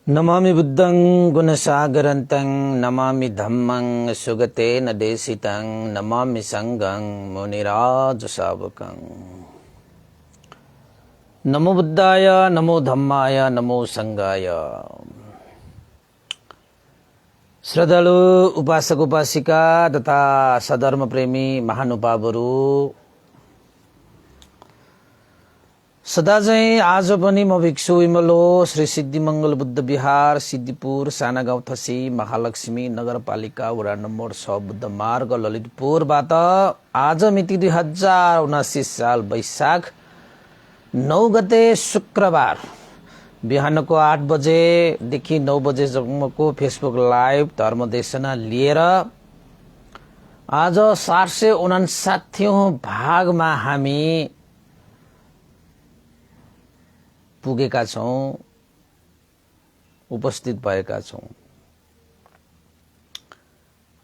नमामि बुद्धं गुणसागरन्तं नमामि धम्मं सुगतेन देशितं नमामि संघं मुनिराजशावकं। नमो बुद्धाय नमो धम्माय नमो संघाय। श्रद्धालु उपासक उपासिका तथा सधर्म प्रेमी महानुभावहरू, सदा चाहिँ आज पनि म भिक्षु विमलो श्री सिद्धिमंगल बुद्ध विहार सिद्धिपुर साना गाउँ थसी महालक्ष्मी नगरपालिका वडा नम्बर 6 बुद्ध मार्ग ललितपुरबाट आज मिति 2079 साल वैशाख 9 गते शुक्रबार बिहानको 8 बजेदेखि 9 बजेसम्मको फेसबुक लाइभ धर्मदेशना लिएर आज 759औं भागमा हामी पुगेका छौं, उपस्थित भएका छौं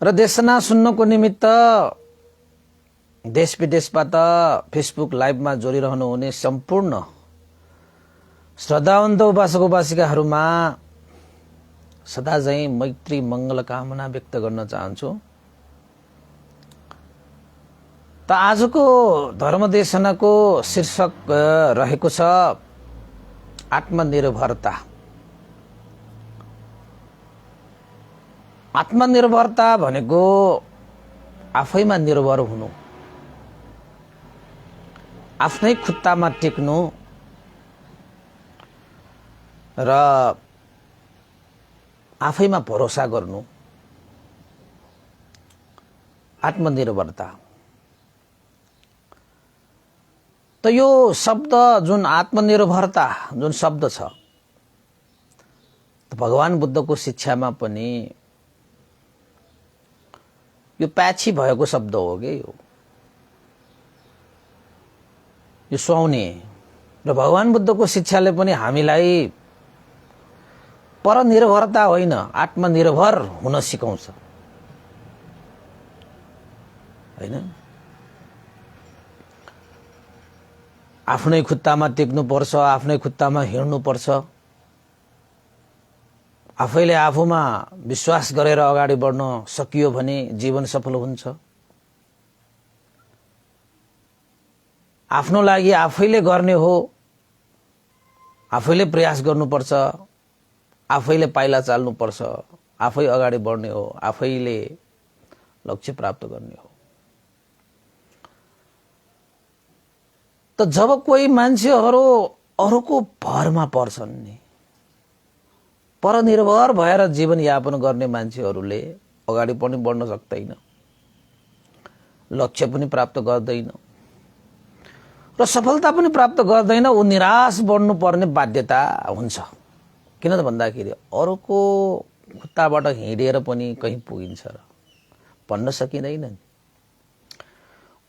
र देशना सुन्नको निमित्त देश विदेशबाट फेसबुक लाइभमा जोडिरहनु हुने सम्पूर्ण श्रद्धावन्त उपासक उपासिकाहरूमा सदा चाहिँ मैत्री मंगल कामना व्यक्त गर्न चाहन्छु। त आजको धर्मदेशनाको शीर्षक रहेको छ आत्मनिर्भरता। आत्मनिर्भरता भनेको आफैमा निर्भर हुनु, आफ्नै खुट्टामा टेक्नु र आफैमा भरोसा गर्नु, आत्मनिर्भरता। त यो शब्द जुन आत्मनिर्भरता जुन शब्द छ भगवान बुद्धको शिक्षामा पनि यो प्याची भएको शब्द हो के यो सुहाउने र भगवान बुद्धको शिक्षाले पनि हामीलाई परनिर्भरता होइन आत्मनिर्भर हुन सिकाउँछ हैन। आफ्नै खुट्टामा टेक्नु पर्छ, आफ्नै खुट्टामा हिँड्नु पर्छ, आफैले आफूमा विश्वास गरेर अगाडि बढ्न सकियो भने जीवन सफल हुन्छ। आफ्नो लागि आफैले गर्ने हो, आफैले प्रयास गर्नुपर्छ, आफैले पाइला चाल्नुपर्छ, आफै अगाडि बढ्ने हो, आफैले लक्ष्य प्राप्त गर्ने हो। त जब कोही मान्छेहरू अरूको भरमा पर्छन् नि, परनिर्भर भएर जीवन यापन गर्ने मान्छेहरूले अगाडि पनि बढ्न सक्दैन, लक्ष्य पनि प्राप्त गर्दैन र सफलता पनि प्राप्त गर्दैन। ऊ निराश बढ्नु पर्ने बाध्यता हुन्छ। किन त भन्दाखेरि अरूको खुट्टाबाट हिँडेर पनि कहीँ पुगिन्छ र भन्न सकिँदैन नि।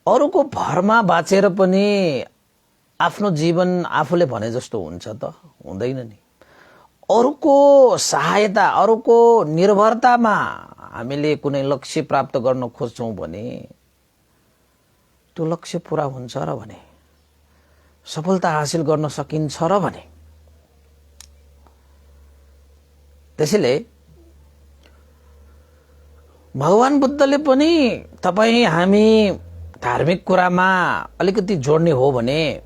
अरूको भरमा बाँचेर पनि आफ्नो जीवन आफूले भने जस्तो हुन्छ त हुँदैन नि। अरूको सहायता, अरूको निर्भरतामा हामीले कुनै लक्ष्य प्राप्त गर्न खोज्छौं भने त्यो लक्ष्य पूरा हुन्छ र भने सफलता हासिल गर्न सकिन्छ र भने। त्यसैले भगवान बुद्धले पनि तपाई हामी धार्मिक कुरामा अलिकति जोड्ने हो भने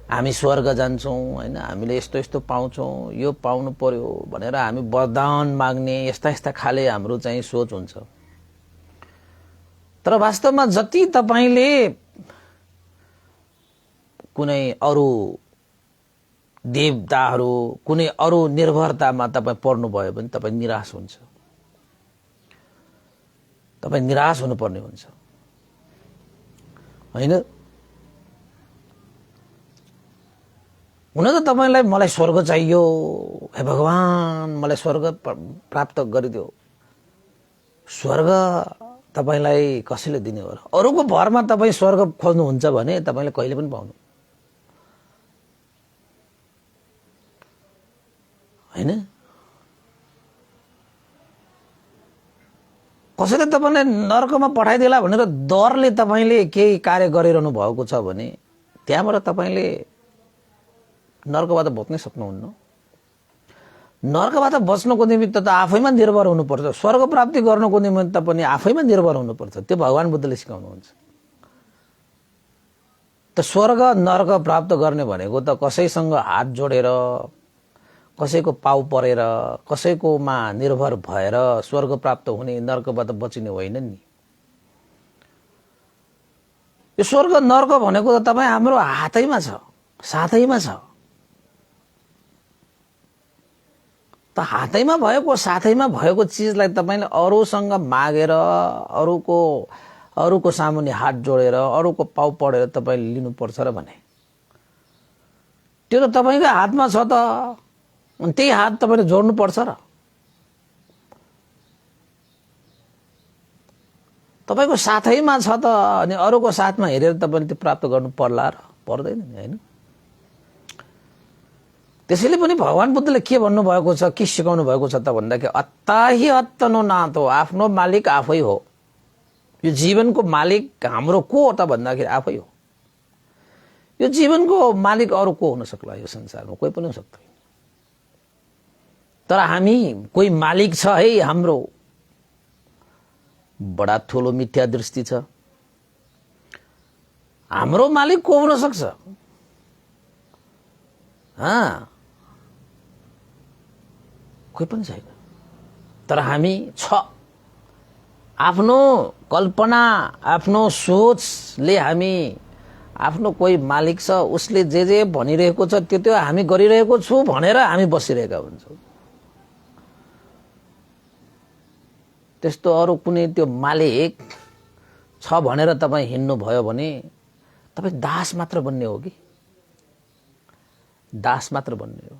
हामी स्वर्ग जान्छौं हैन, हामीले यस्तो यस्तो पाउँछौं, यो पाउनु पर्यो भनेर हामी वरदान माग्ने यस्ता यस्ता खाले हाम्रो चाहिँ सोच हुन्छ। तर वास्तवमा जति तपाईले कुनै अरु देवताहरू, कुनै अरु निर्भरतामा तपाई पर्नु भयो भने तपाई निराश हुन्छ, तपाई निराश हुनुपर्ने हुन्छ हैन। हुन त तपाईलाई मलाई स्वर्ग चाहियो, हे भगवान मलाई स्वर्ग प्राप्त गरिदियो। स्वर्ग तपाईलाई कसैले दिने हो र? अरूको भरमा तपाई स्वर्ग खोज्नुहुन्छ भने तपाईले कहिले पनि पाउनु हैन। कसैले तपाईलाई नरकमा पठाइदेला भनेर डरले तपाईले केही कार्य गरिरहनु भएको छ भने त्यहाँबाट तपाईले नर्कबाट भोग्नै सक्नुहुन्न। नरकबाट बच्नको निमित्त त आफैमा निर्भर हुनुपर्छ, स्वर्ग प्राप्ति गर्नको निमित्त पनि आफैमा निर्भर हुनुपर्छ। त्यो भगवान बुद्धले सिकाउनुहुन्छ। त स्वर्ग नरक प्राप्त गर्ने भनेको त कसैसँग हात जोडेर, कसैको पाउ परेर, कसैकोमा निर्भर भएर स्वर्ग प्राप्त हुने, नरकबाट बचिने होइन नि। यो स्वर्ग नरक भनेको त तपाईँ हाम्रो हातैमा छ, साथैमा छ। त हातैमा भएको, साथैमा भएको चिजलाई तपाईँले अरूसँग मागेर, अरूको सामुन्ने हात जोडेर, अरूको पाउ पढेर तपाईँले लिनुपर्छ र भने त्यो त तपाईँकै हातमा छ त, अनि त्यही हात तपाईँले जोड्नुपर्छ र। तपाईँको साथैमा छ त, अनि अरूको साथमा हेरेर तपाईँले त्यो प्राप्त गर्नु पर्ला र पर्दैन नि, होइन? त्यसैले पनि भगवान बुद्धले के भन्नुभएको छ, के सिकाउनु भएको छ त भन्दाखेरि अत्ताही अत्तनो नातो, आफ्नो मालिक आफै हो। यो जीवनको मालिक हाम्रो को हो त भन्दाखेरि आफै हो। यो जीवनको मालिक अरू को हुन सक्ला? यो संसारमा कोही पनि हुन सक्दैन। तर हामी कोही मालिक छ है हाम्रो, बडा ठुलो मिथ्या दृष्टि छ। हाम्रो मालिक को हुन सक्छ? कोही पनि छैन। तर हामी छ, आफ्नो कल्पना, आफ्नो सोचले हामी, आफ्नो कोही मालिक छ, उसले जे भनिरहेको छ त्यो हामी गरिरहेको छु भनेर हामी बसिरहेका हुन्छौँ। त्यस्तो अरू कुनै त्यो मालिक छ भनेर तपाईँ हिँड्नु भयो भने तपाईँ दास मात्र बन्ने हो कि दास मात्र बन्ने हो।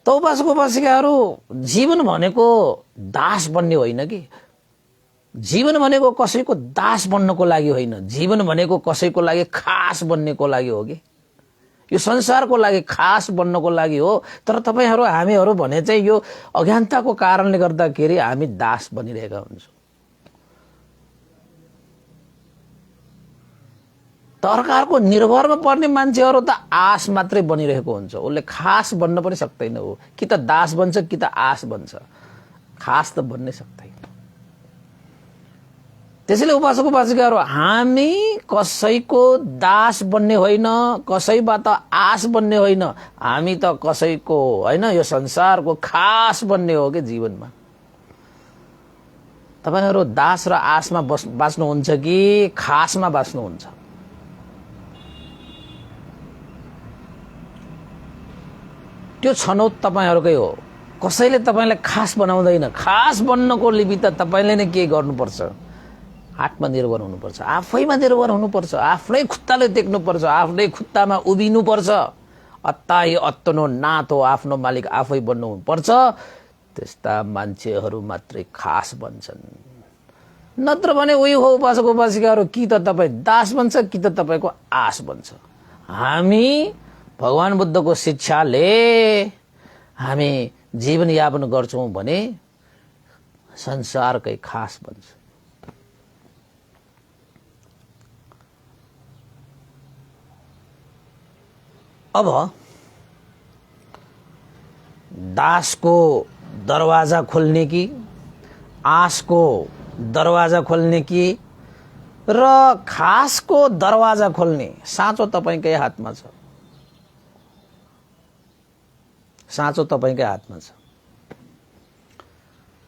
त उपासक उपासिकाहरू, जीवन भनेको दास बन्ने होइन कि। जीवन भनेको कसैको दास बन्नको लागि होइन, जीवन भनेको कसैको लागि खास बन्नेको लागि हो कि। यो संसारको लागि खास बन्नको लागि हो। तर तपाईहरू हामीहरू भने चाहिँ यो अज्ञानताको कारणले गर्दाखेरि हामी दास बनिरहेका हुन्छौँ। अर्काको निर्भरमा पर्ने मान्छेहरू त आस मात्रै बनिरहेको हुन्छ, उसले खास बन्न पनि सक्दैन। हो कि त दास बन्छ कि त आस बन्छ, खास त बन्नै सक्दैन। त्यसैले उपासक उपासिकाहरू, हामी कसैको दास बन्ने होइन, कसैबाट आस बन्ने होइन, हामी त कसैको होइन, यो संसारको खास बन्ने हो कि जीवनमा। तपाईहरू दास र आसमा बाँच्नुहुन्छ कि खासमा बाँच्नुहुन्छ? त्यो छनौट तपाईहरूकै हो। कसैले तपाईलाई खास बनाउँदैन। खास बन्नको निमित्त तपाईले नै के गर्नुपर्छ? आत्मनिर्भर हुनुपर्छ, आफैमा निर्भर हुनुपर्छ, आफ्नै खुट्टाले देख्नुपर्छ, आफ्नै खुट्टामा उभिनुपर्छ। अत्ताही अत्तनो नातो, आफ्नो मालिक आफै बन्नुपर्छ। त्यस्ता मान्छेहरू मात्रै खास बन्छन्। नत्र भने उही हो उपासक उपासिकाहरू, कि त तपाईँ दास बन्छ कि त तपाईँको आस बन्छ। हामी भगवान बुद्धको शिक्षाले हामी जीवनयापन गर्छौं भने संसारकै खास बन्छ। अब दासको दरवाजा खोल्ने कि आसको दरवाजा खोल्ने कि र खासको दरवाजा खोल्ने, साँचो तपाईकै हातमा छ। साँचो तपाईकै हातमा छ।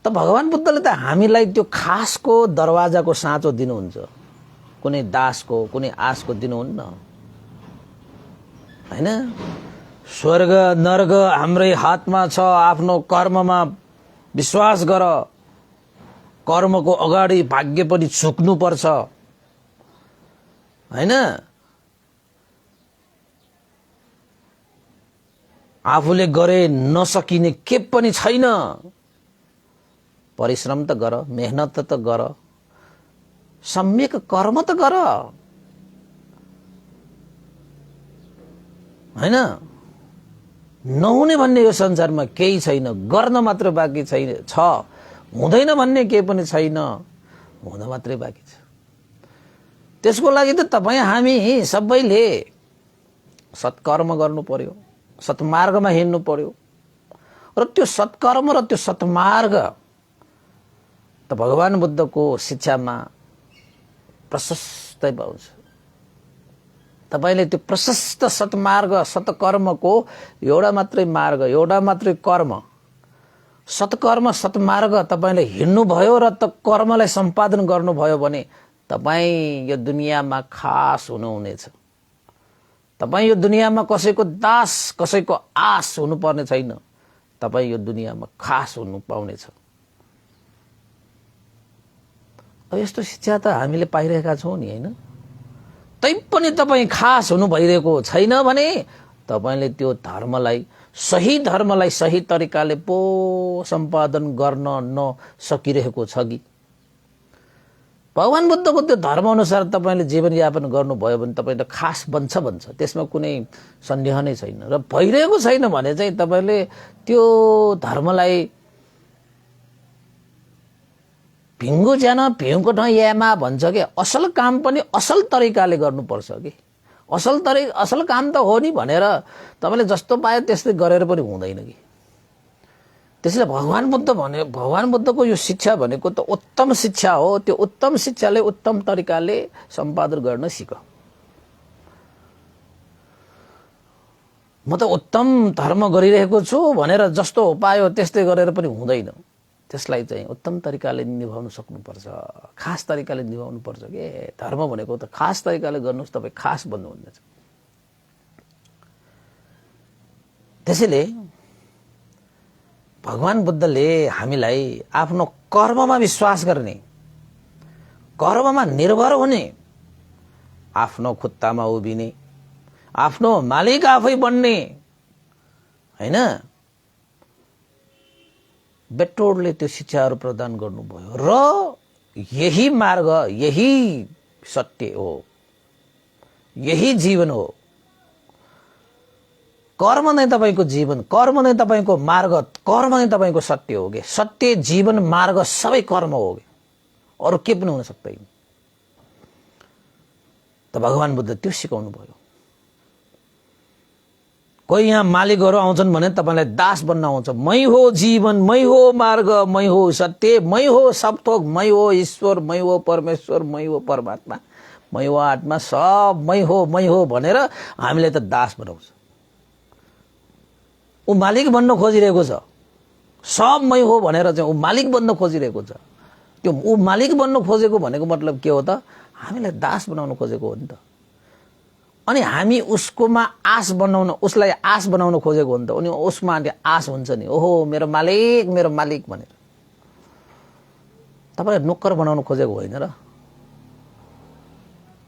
त भगवान बुद्धले त हामीलाई त्यो खासको दरवाजाको साँचो दिनुहुन्छ, कुनै दासको कुनै आसको दिनुहुन्न, हैन? स्वर्ग नर्क हाम्रै हातमा छ। आफ्नो कर्ममा विश्वास गर। कर्मको अगाडि भाग्य पनि झुक्नु पर्छ, हैन? आफूले गरे नसकिने के पनि छैन। परिश्रम त गर, मेहनत त गर, सम्यक कर्म त गर, हैन? नहुने भन्ने यो संसारमा केही छैन। गर्न मात्र बाँकी छैन, छ। हुँदैन भन्ने केही पनि छैन, हुन मात्रै बाँकी छ। त्यसको लागि त तपाईँ हामी सबैले सत्कर्म गर्नु पर्यो, सत्मार्गमा हिँड्नु पर्यो र त्यो सत्कर्म र त्यो सत्मार्ग त भगवान बुद्धको शिक्षामा प्रशस्तै पाउँछ। तपाईले त्यो प्रशस्त सत्मार्ग सत्कर्मको एउटा मात्रै मार्ग, एउटा मात्रै कर्म, सत्कर्म सत्मार्ग तपाईले हिँड्नुभयो र त कर्मलाई सम्पादन गर्नुभयो भने तपाई यो दुनियाँमा खास हुनुहुनेछ। तपाई यो दुनियाँमा कसैको दास, कसैको आस हुनुपर्ने छैन। तपाई यो दुनियाँमा खास हुनु पाउनेछ। अब यस्तो शिक्षा त हामीले पाइरहेका छौं नि, हैन? तैपनि तपाई खास हुनु भइरहेको छैन भने तपाईले त्यो धर्मलाई, सही सही तरिकाले पो सम्पादन गर्न नसकिरहेको छ कि? भगवान बुद्धको त्यो धर्म अनुसार तपाईले जीवनयापन गर्नुभयो भने तपाई त खास बन्छ, त्यसमा कुनै सन्देह नै छैन। र भइरहेको छैन भने चाहिँ तपाईले त्यो धर्मलाई भिङ्गु ज्यान भिउँको ढयामा भन्छ कि असल काम पनि असल तरिकाले गर्नुपर्छ कि। असल काम त हो नि भनेर तपाईले जस्तो पायो त्यस्तै गरेर पनि हुँदैन कि। त्यसैले भगवान बुद्धको यो शिक्षा भनेको त उत्तम शिक्षा हो। त्यो उत्तम शिक्षाले उत्तम तरिकाले सम्पादन गर्न सिक। म त उत्तम धर्म गरिरहेको छु भनेर जस्तो पायो त्यस्तै गरेर पनि हुँदैन। त्यसलाई चाहिँ उत्तम तरिकाले निभाउन सक्नुपर्छ, खास तरिकाले निभाउनु पर्छ के। धर्म भनेको त खास तरिकाले गर्नुस्, तपाई खास बन्नुहुनेछ। त्यसैले भगवान बुद्धले हामीलाई आफ्नो कर्ममा विश्वास गर्ने, कर्ममा निर्भर हुने, आफ्नो खुट्टामा उभिने, आफ्नो मालिक आफै बन्ने, हैन, बेटोडले त्यो शिक्षाहरू प्रदान गर्नुभयो। र यही मार्ग, यही सत्य हो, यही जीवन हो। कर्म नै तपाईको जीवन, कर्म नै तपाईको मार्ग, कर्म नै तपाईको सत्य हो के। सत्य जीवन मार्ग सबै कर्म हो के, अरु के पनि हुन सक्दैन। त भगवान बुद्ध त्यो सिकाउनु भयो। कोही यहाँ मालिकहरू आउँछन् भने तपाईलाई दास बन्न आउँछ। मै हो जीवन, मै हो मार्ग, मै हो सत्य, मै हो सब थोक, मै हो ईश्वर, मै हो परमेश्वर, मै हो परमात्मा, मै हो आत्मा, सब मै हो भनेर हामीले त दास बनाउँछ। ऊ मालिक बन्न खोजिरहेको छ। सब मै हो भनेर चाहिँ ऊ मालिक बन्न खोजिरहेको छ। त्यो ऊ मालिक बन्न खोजेको भनेको मतलब के हो त? हामीलाई दास बनाउन खोजेको हो नि त। अनि हामी उसकोमा आस बनाउन, उसलाई आस बनाउन खोजेको हो नि त। अनि उसमा आस हुन्छ नि, ओहो मेरो मालिक भनेर। तपाईलाई नोकर बनाउन खोजेको होइन र,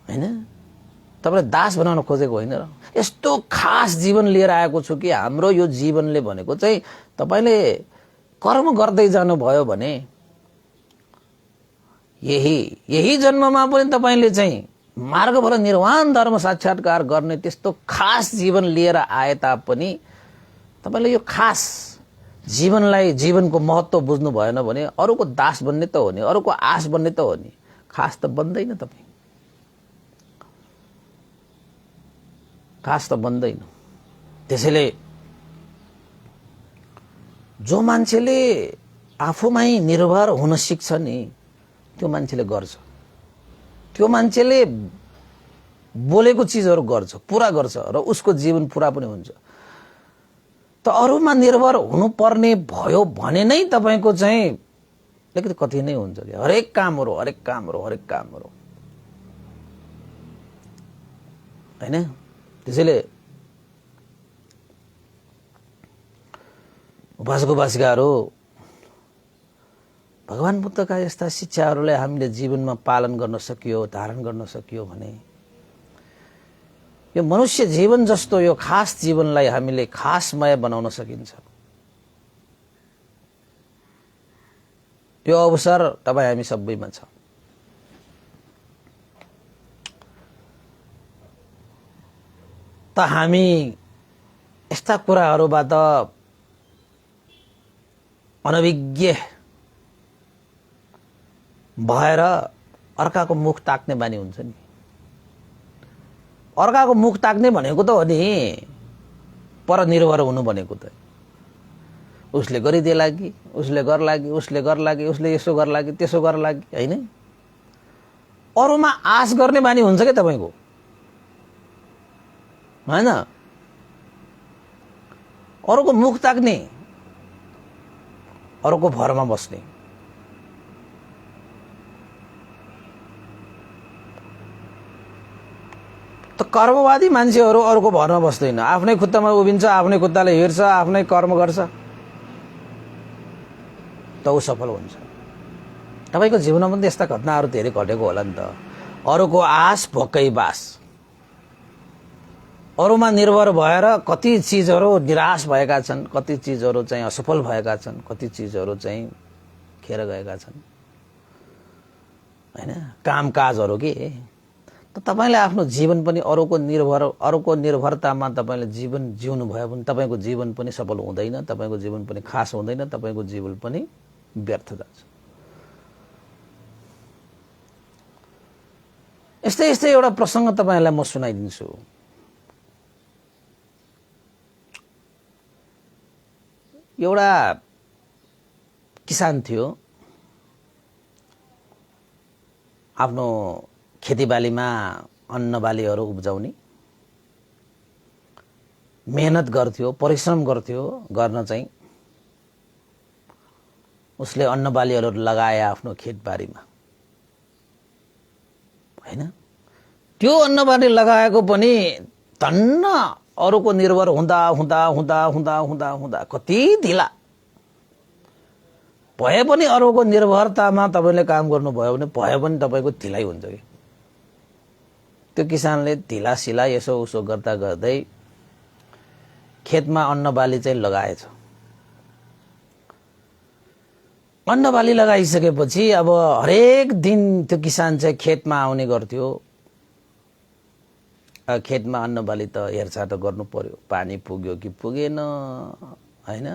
हैन? तपाईलाई दास बनाउन खोजेको होइन र। यस्तो खास जीवन लिएर आएको छु कि हाम्रो यो जीवनले भनेको चाहिँ तपाईले कर्म गर्दै जानुभयो भने यही जन्ममा पनि तपाईले चाहिँ मार्गबाट निर्वाण धर्म साक्षात्कार गर्ने त्यस्तो खास जीवन लिएर आए तापनि तपाईले यो खास जीवनलाई, जीवनको महत्त्व बुझ्नु भएन भने अरूको दास बन्ने त हो नि, अरूको आस बन्ने त हो नि, खास त बन्दैन। तपाई खास त बन्दैन। त्यसैले जो मान्छेले आफूमै निर्भर हुन सिक्छ नि, त्यो मान्छेले गर्छ। त्यो मान्छेले बोलेको चीजहरू गर्छ, पूरा गर्छ र उसको जीवन पूरा पनि हुन्छ। त अरूमा निर्भर हुनुपर्ने भयो भने नै तपाईको चाहिँ अलिकति कठिन नै हुन्छ कि। हरेक कामहरू हैन? त्यसैले उपासक-उपासिकाहरू भगवान बुद्धका यस्ता शिक्षाहरूलाई हामीले जीवनमा पालन गर्न सकियो, धारण गर्न सकियो भने यो मनुष्य जीवन जस्तो यो खास जीवनलाई हामीले खासमय बनाउन सकिन्छ। त्यो अवसर तपाई हामी सबैमा छ। त हामी यस्ता कुराहरूबाट अनभिज्ञ भएर अर्काको मुख ताक्ने बानी हुन्छ नि। अर्काको मुख ताक्ने भनेको त हो नि परनिर्भर हुनु भनेको त उसले गरिदेला कि उसले गर्ला कि उसले गर्ला कि उसले यसो गर्ला कि त्यसो गर्ला कि हैन अरूमा आश गर्ने बानी हुन्छ के तपाईको हैन अरूको मुख ताक्ने अरूको भरमा बस्ने त कर्मवादी मान्छेहरू अरूको भरमा बस्दैन आफ्नै खुट्टामा उभिन्छ आफ्नै खुट्टाले हिँड्छ आफ्नै कर्म गर्छ त ऊ सफल हुन्छ तपाईको जीवनमा पनि यस्ता घटनाहरू धेरै घटेको होला नि त अरूको आश भोकै बास अरूमा निर्भर भएर कति चीजहरू निराश भएका छन् कति चीजहरू चाहिँ असफल भएका छन् कति चीजहरू चाहिँ खेर गएका छन् हैन कामकाजहरू के त तपाईले आफ्नो जीवन पनि अरूको निर्भरतामा तपाईले जीवन जिउनु भयो भने तपाईको जीवन पनि सफल हुँदैन तपाईको जीवन पनि खास हुँदैन तपाईको जीवन पनि व्यर्थ जान्छ यस्तै एउटा प्रसंग तपाईलाई म सुनाइदिन्छु एउटा किसान थियो आफ्नो खेतीबालीमा अन्नबालीहरू उब्जाउने मेहनत गर्थ्यो परिश्रम गर्थ्यो गर्न चाहिँ उसले अन्नबालीहरू लगाए आफ्नो खेतबारीमा हैन त्यो अन्नबाली लगाएको पनि धन्न अरूको निर्भर हुँदा हुँदा हुँदा हुँदा हुँदा हुँदा कति ढिला भए पनि अरूको निर्भरतामा तपाईले काम गर्नुभयो भने भए पनि तपाईको ढिलाइ हुन्छ कि त्यो किसानले ढिला सिला यसो उसो गर्दा गर्दै खेतमा अन्नबाली चाहिँ लगाएछ अन्नबाली लगाइसकेपछि अब हरेक दिन त्यो किसान चाहिँ खेतमा आउने गर्थ्यो खेतमा अन्नबाली त हेरचाह त गर्नु पर्यो पानी पुग्यो कि पुगेन हैन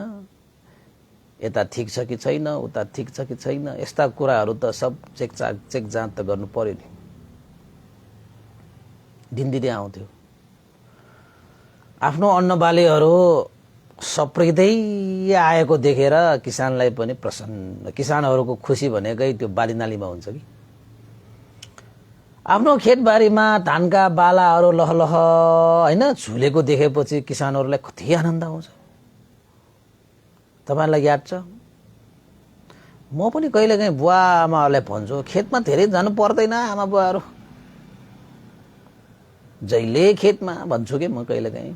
यता ठीक छ कि छैन उता ठीक छ कि छैन यस्ता कुराहरू त सब चेक जाँच त गर्नु पर्यो नि दिनदिनै आउँथ्यो आफ्नो अन्नबालीहरू सप्रिँदै आएको देखेर किसानलाई पनि प्रसन्न किसानहरूको खुसी भनेकै त्यो बालीनालीमा हुन्छ कि आफ्नो खेतबारीमा धानका बालाहरू लहलह हैन झुलेको देखेपछि किसानहरूलाई कति आनन्द आउँछ तपाईलाई याद छ म पनि कहिलेकाहीँ बुवा आमाहरूलाई भन्छु खेतमा धेरै जानु पर्दैन आमा बुवाहरू जहिले खेतमा भन्छु के म कहिलेकाहीँ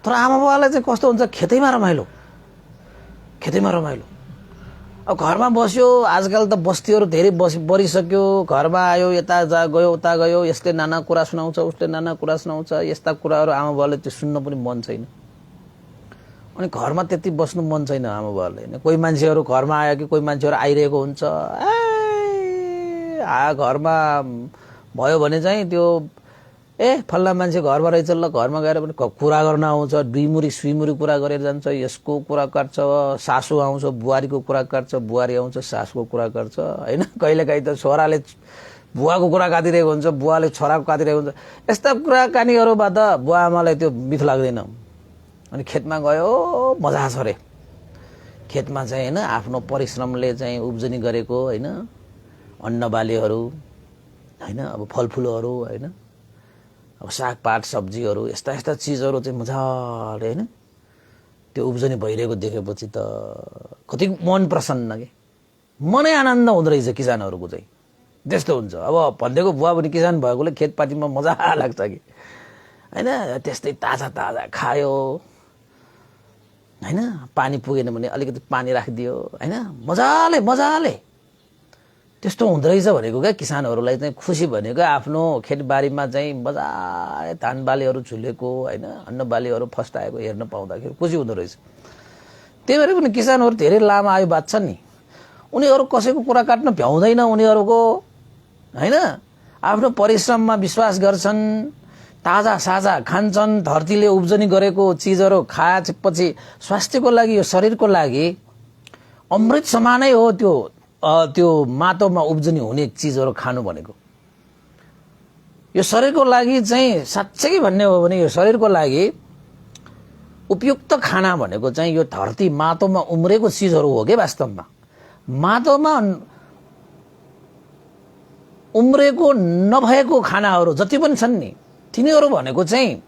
तर आमा बुवालाई चाहिँ कस्तो हुन्छ खेतैमा रमाइलो अब घरमा बस्यो आजकल त बस्तीहरू धेरै बढिसक्यो घरमा आयो यता गयो उता गयो यसले नाना कुरा सुनाउँछ उसले नाना कुरा सुनाउँछ यस्ता कुराहरू आमा बुवाले त्यो सुन्न पनि मन छैन अनि घरमा त्यति बस्नु मन छैन आमा बुवाले हैन कोही मान्छेहरू घरमा आयो कि कोही मान्छेहरू आइरहेको हुन्छ घरमा भयो भने चाहिँ त्यो फल्ला मान्छे घरमा रहेछ ल घरमा गएर पनि कुरा गर्न आउँछ दुईमुरी सुईमुरी कुरा गरेर जान्छ यसको कुरा काट्छ सासु आउँछ बुहारीको कुरा काट्छ बुहारी आउँछ सासुको कुरा गर्छ हैन कहिलेकाहीँ त छोराले बुवाको कुरा काटिरहेको हुन्छ बुवाले छोराको काटिरहेको हुन्छ यस्ता कुराकानीहरूबाट बुवा आमालाई त्यो मिठो लाग्दैन अनि खेतमा गयो मजा छ रे खेतमा चाहिँ हैन आफ्नो परिश्रमले चाहिँ उब्जनी गरेको हैन अन्नबालीहरू हैन अब फलफुलहरू हैन अब सागपात सब्जीहरू यस्ता चीजहरू चाहिँ मजाले हैन त्यो उब्जनी भइरहेको देखेपछि त कति मन प्रसन्न के मनै आनन्द हुँदो रहेछ किसानहरूको चाहिँ त्यस्तो हुन्छ अब भन्देको बुवा पनि किसान भएकोले खेतपातीमा मजा लाग्छ कि हैन त्यस्तै ताजा ताजा खायो हैन पानी पुगेन भने अलिकति पानी राखिदियो हैन मजाले त्यस्तो हुँदो रहेछ भनेको क्या किसानहरूलाई चाहिँ खुसी भनेको आफ्नो खेतबारीमा चाहिँ मजाले धानबालीहरू झुलेको हैन अन्नबालीहरू फस्टाएको हेर्न पाउँदाखेरि खुसी हुँदो रहेछ त्यही भएर पनि किसानहरू धेरै लामा आयु बाँच्छन् नि उनीहरू कसैको कुरा काट्न भ्याउँदैन उनीहरूको हैन आफ्नो परिश्रममा विश्वास गर्छन् ताजा साजा खान्छन् धरतीले उब्जनी गरेको चीजहरू खाएपछि स्वास्थ्यको लागि यो शरीरको लागि अमृत समानै हो त्यो माटोमा उब्जनी हुने चीजहरू खानु भनेको यो शरीरको लागि चाहिँ साच्चै भन्ने हो भने यो शरीरको लागि उपयुक्त खाना भनेको चाहिँ यो धरती माटोमा उम्रेको चिजहरू हो के वास्तवमा। माटोमा उम्रेको नभएको खानाहरू जति पनि छन् नि तिनीहरू भनेको चाहिँ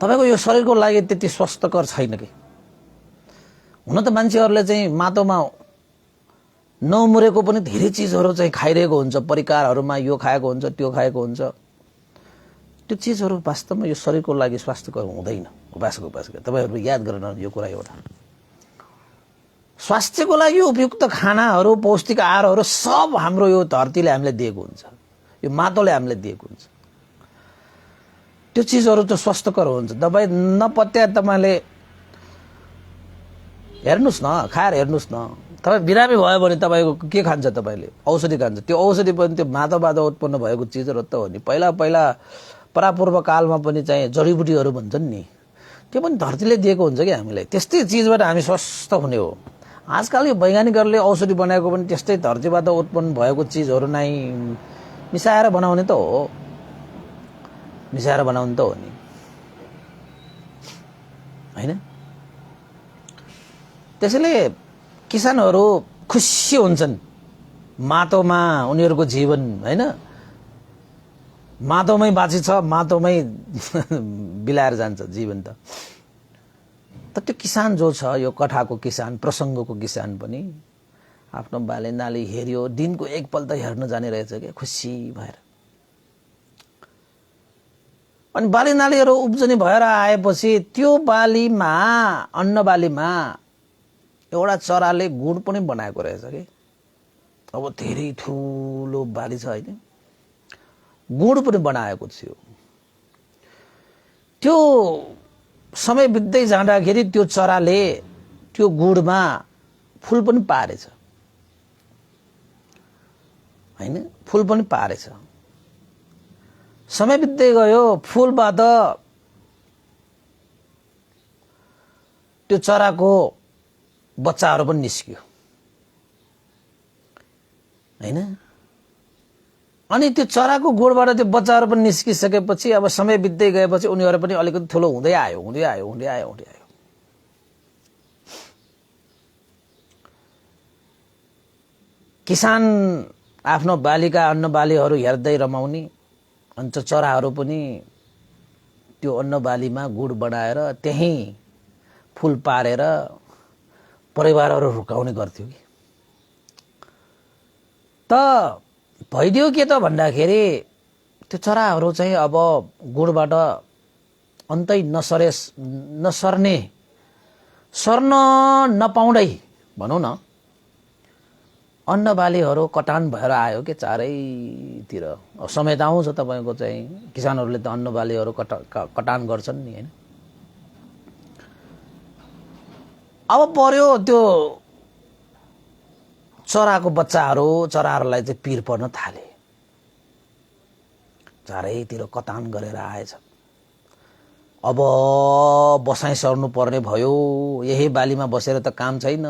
तपाईको यो शरीरको लागि त्यति स्वस्थकर छैन कि। हुन त मान्छेहरूले चाहिँ माटोमा नउम्रेको पनि धेरै चिजहरू चाहिँ खाइरहेको हुन्छ, परिकारहरूमा यो खाएको हुन्छ त्यो खाएको हुन्छ। त्यो चिजहरू वास्तवमा यो शरीरको लागि स्वास्थ्यकर हुँदैन। उपासक तपाईहरु याद गर्न यो कुरा एउटा स्वास्थ्यको लागि उपयुक्त खानाहरू पौष्टिक आहारहरू सब हाम्रो यो धरतीले हामीले दिएको हुन्छ, यो माटोले हामीले दिएको हुन्छ। त्यो चिजहरू त स्वस्थकर हुन्छ। तपाई नपत्या तपाईले हेर्नुस् न, खाएर हेर्नुस् न। तपाई बिरामी भयो भने तपाईको के खान्छ? तपाईले औषधि खान्छ। त्यो औषधि पनि त्यो माटोबाट उत्पन्न भएको चिजहरू त हो नि। पहिला परापूर्व कालमा पनि चाहिँ जडीबुटीहरू भन्छन् नि, त्यो पनि धरतीले दिएको हुन्छ कि हामीलाई। त्यस्तै चिजबाट हामी स्वस्थ हुने हो। आजकल यो वैज्ञानिकहरूले औषधि बनाएको पनि त्यस्तै धरतीबाट उत्पन्न भएको चिजहरू नै मिसाएर बनाउने त हो, मिसाएर बनाउने त हो नि, हैन? त्यसैले किसानहरू खुसी हुन्छन् माटोमा उनीहरूको जीवन, हैन? माटोमै बाँची छ, माटोमै बिलाएर जान्छ जीवन त। त्यो किसान जो छ, यो कठाको किसान, प्रसङ्गको किसान पनि आफ्नो बाली नाली हेर्यो, दिनको एकपल्ट हेर्न जाने रहेछ के, खुसी भएर। अनि बाली नालीहरू उब्जनी भएर आएपछि त्यो बालीमा, अन्न बालीमा एउटा चराले गुड पनि बनाएको रहेछ के। अब धेरै ठुलो बाली छ हैन, गुड पनि बनाएको थियो। त्यो समय बित्दै जाँदाखेरि त्यो चराले त्यो गुडमा फूल पनि पारेछ, हैन? फूल पनि पारेछ। समय बित्दै गयो, फूलबाट त्यो चराको बच्चाहरू पनि निस्कियो, हैन? अनि त्यो चराको गुडबाट त्यो बच्चाहरू पनि निस्किसकेपछि अब समय बित्दै गएपछि उनीहरू पनि अलिकति ठुलो हुँदै आयो। किसान आफ्नो बालीका अन्न बालीहरू हेर्दै रमाउने, अनि त्यो चराहरू पनि त्यो अन्न बालीमा गुड बनाएर त्यही फूल पारेर परिवारहरू हुर्काउने गर्थ्यो कि। त भइदियो के त भन्दाखेरि त्यो चराहरू चाहिँ अब गुडबाट अन्तै सर्न नपाउँदै भनौँ न, अन्न बालीहरू कटान भएर आयो के चारैतिर। समय त आउँछ तपाईको चाहिँ, किसानहरूले त अन्न बालीहरू कटान गर्छन् नि, हैन? अब पर्यो त्यो चराको बच्चाहरू, चराहरूलाई चाहिँ पीर पर्न थाले, चारैतिर कटान गरेर आएछ। अब बसाइ सर्नु पर्ने भयो, यही बालीमा बसेर त काम छैन।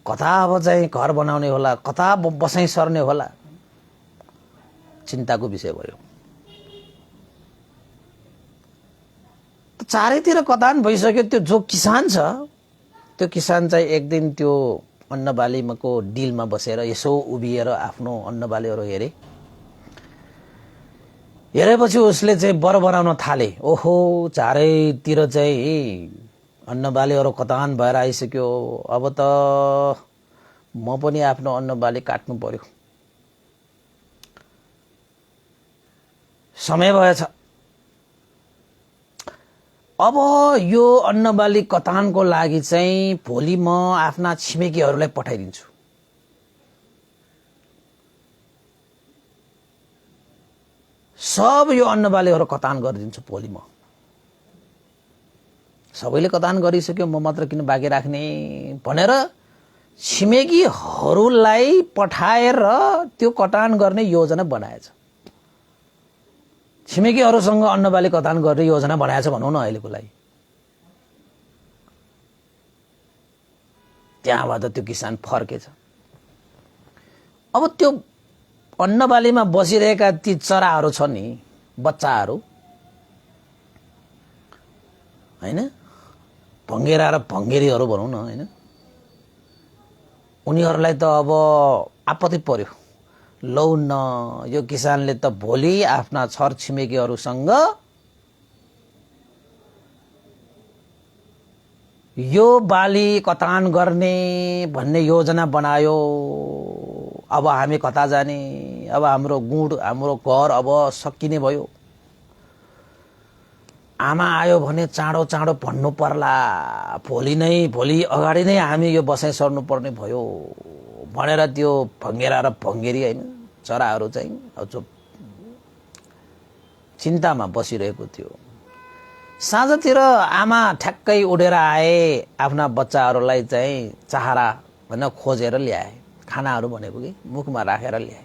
कता अब चाहिँ घर बनाउने होला, कता बसाइ सर्ने होला, चिन्ताको विषय भयो। चारैतिर कटान भइसक्यो। त्यो जो किसान छ, त्यो किसान चाहिँ एक दिन त्यो अन्न बालीको डिलमा बसेर यसो उभिएर आफ्नो अन्न बालीहरू हेरेपछि उसले चाहिँ बर बनाउन थाले। ओहो, चारैतिर चाहिँ अन्न बालीहरू कटान भएर आइसक्यो, अब त म पनि आफ्नो अन्न बाली काट्नु पर्यो, समय भएछ। अब यो अन्न बाली कटानको लागि चाहिँ भोलि म आफ्ना छिमेकीहरूलाई पठाइदिन्छु। सब यो अन्न बालीहरू कटान गरिदिन्छु भोलि म। सबैले कटान गरिसक्यो, म मात्र किन बाँकी राख्ने भनेर छिमेकीहरूलाई पठाएर त्यो कटान गर्ने योजना बनाएछ। छिमेकीहरूसँग अन्न बाली कटान गर्ने योजना बनाएछ भनौँ न अहिलेको लागि। त्यहाँबाट त्यो किसान फर्केछ। अब त्यो अन्न बालीमा बसिरहेका ती चराहरू छन् नि, बच्चाहरू, हैन, भङ्गेरा र भङ्गेरीहरू भनौँ न हैन, उनीहरूलाई त अब आपत्ति पर्यो। लौ न, यो किसानले त भोलि आफ्ना छरछिमेकीहरूसँग यो बाली कटान गर्ने भन्ने योजना बनायो। अब हामी कता जाने, अब हाम्रो गुड हाम्रो घर अब सकिने भयो। आमा आयो भने चाँडो चाँडो भन्नु पर्ला, भोलि अगाडि नै हामी यो बसाइ सर्नु पर्ने भयो भनेर त्यो भङ्गेरा र भङ्गेरी हैन चराहरू चाहिँ अब चिन्तामा बसिरहेको थियो। साँझतिर आमा ठ्याक्कै उडेर आए, आफ्ना बच्चाहरूलाई चाहिँ चाहरा भनेर खोजेर ल्याए, खानाहरू भनेको कि मुखमा राखेर ल्याए।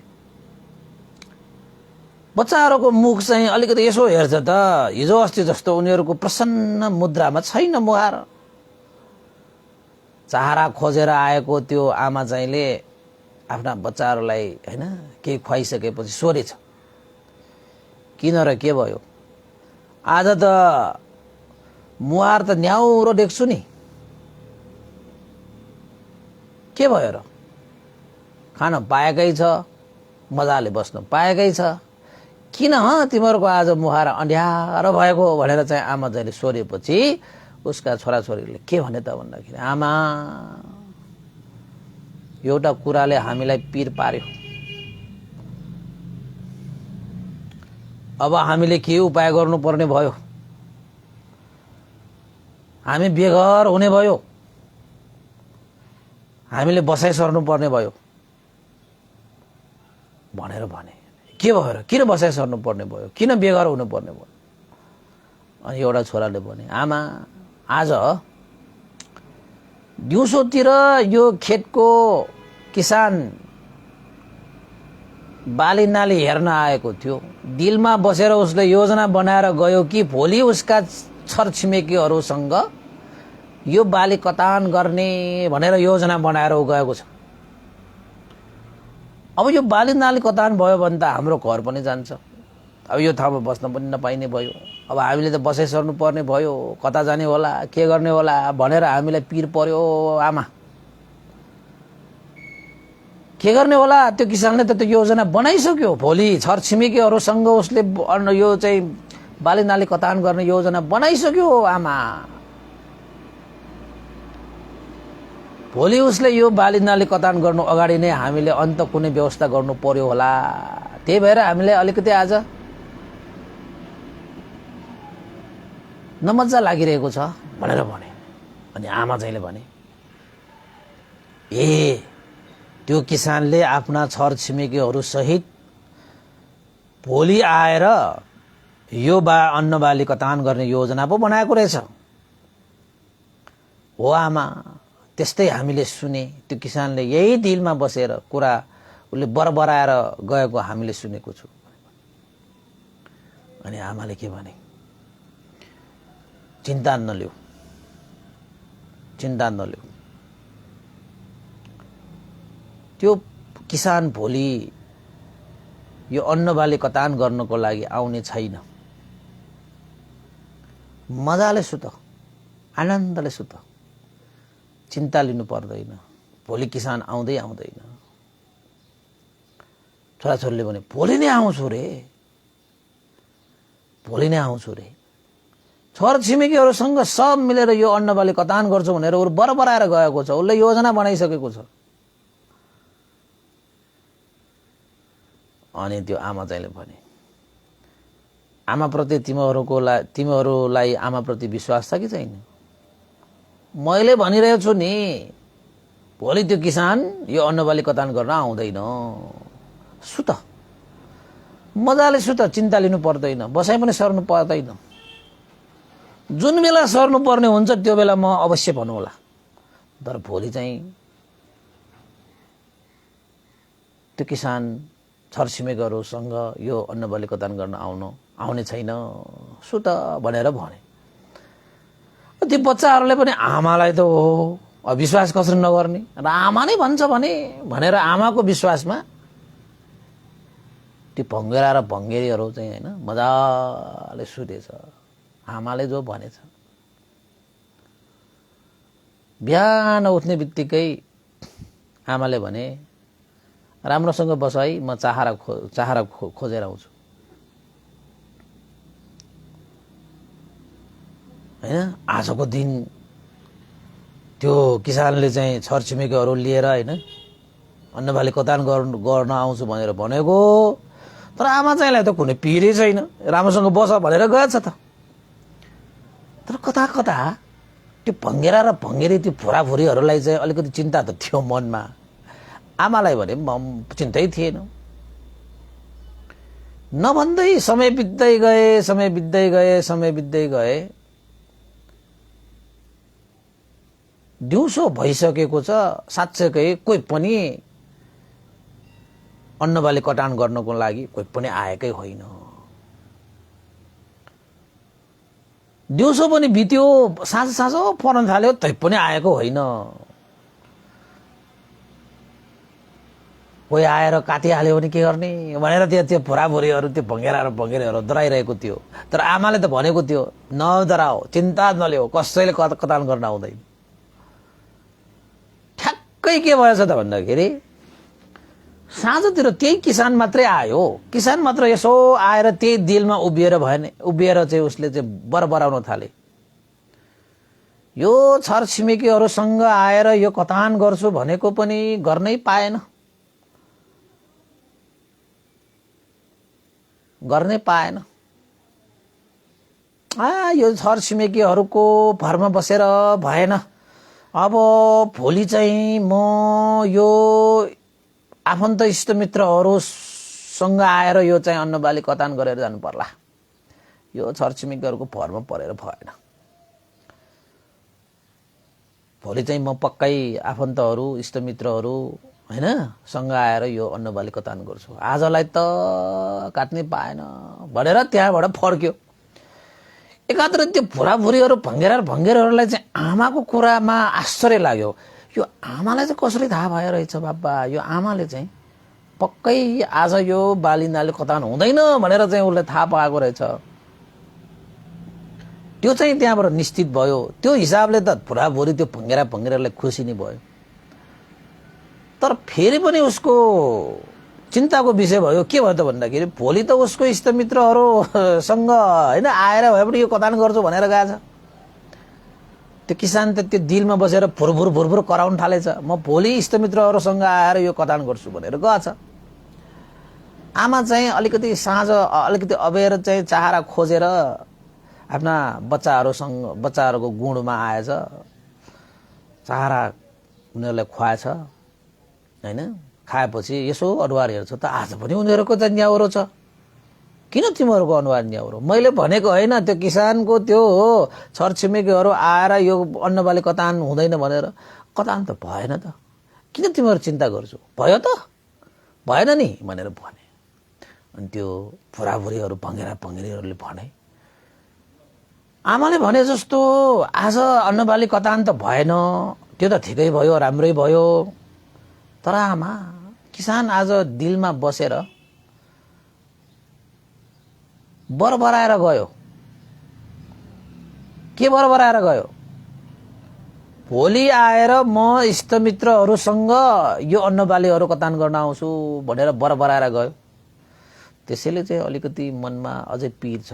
बच्चाहरूको मुख चाहिँ अलिकति यसो हेर्छ त हिजो अस्ति जस्तो उनीहरूको प्रसन्न मुद्रामा छैन मुहार। चाहरा खोजेर आएको त्यो आमा चाहिँले आफ्ना बच्चाहरूलाई हैन केही खुवाइसकेपछि सोधेछ, किन र के भयो? आज त मुहार त न्याउरो देख्छु नि, के भयो र? खान पाएकै छ, मजाले बस्न पाएकै छ, किन तिमीहरूको आज मुहार अन्ध्यारो भएको भनेर चाहिँ आमा चाहिँले सोधेपछि उसका छोराछोरीले के भने त भन्दाखेरि, आमा एउटा कुराले हामीलाई पीर पार्यो, अब हामीले के उपाय गर्नुपर्ने भयो, हामी बेघर हुने भयो, हामीले बसाइ सर्नु पर्ने भयो भनेर भने। के भयो र? किन बसाइ सर्नु पर्ने भयो, किन बेघर हुनु पर्ने भयो? अनि एउटा छोराले भने, आमा आज दिउँसोतिर यो खेतको किसान बाली नाली हेर्न आएको थियो, दिलमा बसेर उसले योजना बनाएर गयो कि भोलि उसका छरछिमेकीहरूसँग यो बाली कटान गर्ने भनेर योजना बनाएर ऊ गएको छ। अब यो बाली नाली कटान भयो भने त हाम्रो घर पनि जान्छ, अब यो ठाउँमा बस्न पनि नपाइने भयो, अब हामीले त बसाइ सर्नु पर्ने भयो, कता जाने होला, के गर्ने होला भनेर हामीलाई पीर पर्यो। आमा के गर्ने होला? त्यो किसानले त त्यो योजना बनाइसक्यो, भोलि छरछिमेकीहरूसँग उसले यो चाहिँ बाली नाली कटान गर्ने योजना बनाइसक्यो। आमा भोलि उसले यो बाली नाली कटान गर्नु अगाडि नै हामीले अन्त कुनै व्यवस्था गर्नु पर्यो होला, त्यही भएर हामीलाई अलिकति आज नमजा लागिरहेको छ भनेर भने। अनि आमा चाहिँले भने, ए त्यो किसानले आफ्ना छरछिमेकीहरू सहित भोलि आएर यो अन्न बाली कटान गर्ने योजना पो बनाएको रहेछ। हो आमा, त्यस्तै हामीले सुने, त्यो किसानले यही दिलमा बसेर कुरा उसले बरबराएर गएको हामीले सुनेको छु। अनि आमाले के भने, चिन्ता नलिऊ, त्यो किसान भोलि यो अन्न बाली कटान गर्नको लागि आउने छैन। मजाले सुत, आनन्दले सुत, चिन्ता लिनु पर्दैन, भोलि किसान आउँदैन। छोराछोरीले भने, भोलि नै आउँछु रे। छरछिमेकीहरूसँग सब मिलेर यो अन्न बाली कटान गर्छु भनेर ऊ बरबराएर गएको छ, उसले योजना बनाइसकेको छ। अनि त्यो आमा चाहिँले भने, आमाप्रति तिमीहरूलाई आमाप्रति विश्वास छ कि छैन? मैले भनिरहेको छु नि, भोलि त्यो किसान यो अन्न बाली कटान गर्न आउँदैन। सुत, मजाले सुत, चिन्ता लिनु पर्दैन, बसाइ पनि सर्नु पर्दैन। जुन बेला सर्नु पर्ने हुन्छ त्यो बेला म अवश्य भन्नु होला, तर भोलि चाहिँ त्यो किसान छरछिमेकीहरूसँग यो अन्न बाली कटान गर्न आउने छैन, सुत भनेर भने। ती बच्चाहरूले पनि आमालाई त हो विश्वास कसरी नगर्ने, र आमा नै भन्छ भनेर आमाको विश्वासमा त्यो भङ्गेरा र भङ्गेरीहरू चाहिँ हैन मजाले सुतेछ। आमाले जो भनेछ बिहान उठ्ने बित्तिकै आमाले भने राम्रोसँग बस है, म चाहरा खोजेर आउँछु हैन। आजको दिन त्यो किसानले चाहिँ छरछिमेकीहरू लिएर हैन अन्नबाली कतान गर्न आउँछु भनेर भनेको, तर आमा चाहिँलाई त कुनै पिरै छैन, राम्रोसँग बस भनेर गएछ त। तर कता कता त्यो भङ्गेरा र भङ्गेरी त्यो भुराभुरीहरूलाई चाहिँ अलिकति चिन्ता त थियो मनमा। आमालाई भने चिन्तै थिएन। नभन्दै समय बित्दै गए दिउँसो भइसकेको छ, साँच्चैकै कोही पनि अन्नबाली कटान गर्नको लागि कोही पनि आएकै होइन। दिउँसो पनि बित्यो, साँझ पर्न थाल्यो, तै पनि आएको होइन। कोही आएर काटिहाल्यो भने के गर्ने भनेर त्यो भुराभुरीहरू त्यो भङ्गेराहरू डराइरहेको थियो। तर आमाले त भनेको थियो, नडराओ, चिन्ता नलियो, कसैले कतान गर्न आउँदैन। ठ्याक्कै के भएछ त भन्दाखेरि साँझतिर त्यही किसान मात्रै आयो। किसान मात्र यसो आएर त्यही दिलमा उभिएर चाहिँ उसले चाहिँ बरबराउन थाले। यो छरछिमेकीहरूसँग आएर यो कतान गर्छु भनेको पनि गर्नै पाएन। यो छरछिमेकीहरूको भरमा बसेर भएन। अब भोलि चाहिँ म यो आफन्त इष्टमित्रहरूसँग आएर यो चाहिँ अन्नबाली कतान गरेर जानु पर्ला। यो छरछिमेकीहरूको भरमा परेर भएन। भोलि चाहिँ म पक्कै आफन्तहरू इष्टमित्रहरू हैन सँग आएर यो अन्नबाली कतान गर्छु, आजलाई त काट्नै पाएन भनेर त्यहाँबाट फर्क्यो। एकातिर त्यो भुराभुरीहरू भङ्गेरहरूलाई चाहिँ आमाको कुरामा आश्चर्य लाग्यो। यो आमालाई चाहिँ कसरी थाहा भयो रहेछ बाबा, यो आमाले चाहिँ पक्कै आज यो बालिनाले कतान हुँदैन भनेर चाहिँ उसले थाहा पाएको रहेछ। त्यो चाहिँ त्यहाँबाट निश्चित भयो। त्यो हिसाबले त भुराभुरी त्यो भङ्गेरालाई खुसी नै भयो। तर फेरि पनि उसको चिन्ताको विषय भयो। के भयो त भन्दाखेरि भोलि त उसको इष्टमित्रहरूसँग हैन आएर भए पनि यो कतान गर्छु भनेर गएछ। त्यो किसान त त्यो दिलमा बसेर भुरभुर कराउन थालेछ, म भोलि इष्टमित्रहरूसँग आएर यो कतान गर्छु भनेर गएछ। आमा चाहिँ अलिकति अलिकति अबेर चाहिँ चाहरा खोजेर आफ्ना बच्चाहरूको गुणमा आएछ। चाहरा उनीहरूलाई खुवाएछ हैन। खाएपछि यसो अनुहार हेर्छ त आज पनि उनीहरूको त न्याउरो छ। किन तिमीहरूको अनुहार न्याउरो? मैले भनेको होइन त्यो किसानको त्यो हो छरछिमेकीहरू आएर यो अन्नबाली कतान हुँदैन भनेर। कतान त भएन त, किन तिमीहरू चिन्ता गर्छौ? भयो त भएन नि भनेर भने। अनि त्यो भुराभुरीहरू भङ्गेरीहरूले भने, आमाले भने जस्तो आज अन्नबाली कतान त भएन, त्यो त ठिकै भयो, राम्रै भयो। तर आमा, किसान आज दिलमा बसेर बरबराएर गयो। के बरबराएर गयो? भोलि आएर म इष्टमित्रहरूसँग यो अन्नबालीहरू कतान गर्न आउँछु भनेर बरबराएर गयो। त्यसैले चाहिँ अलिकति मनमा अझै पीर छ।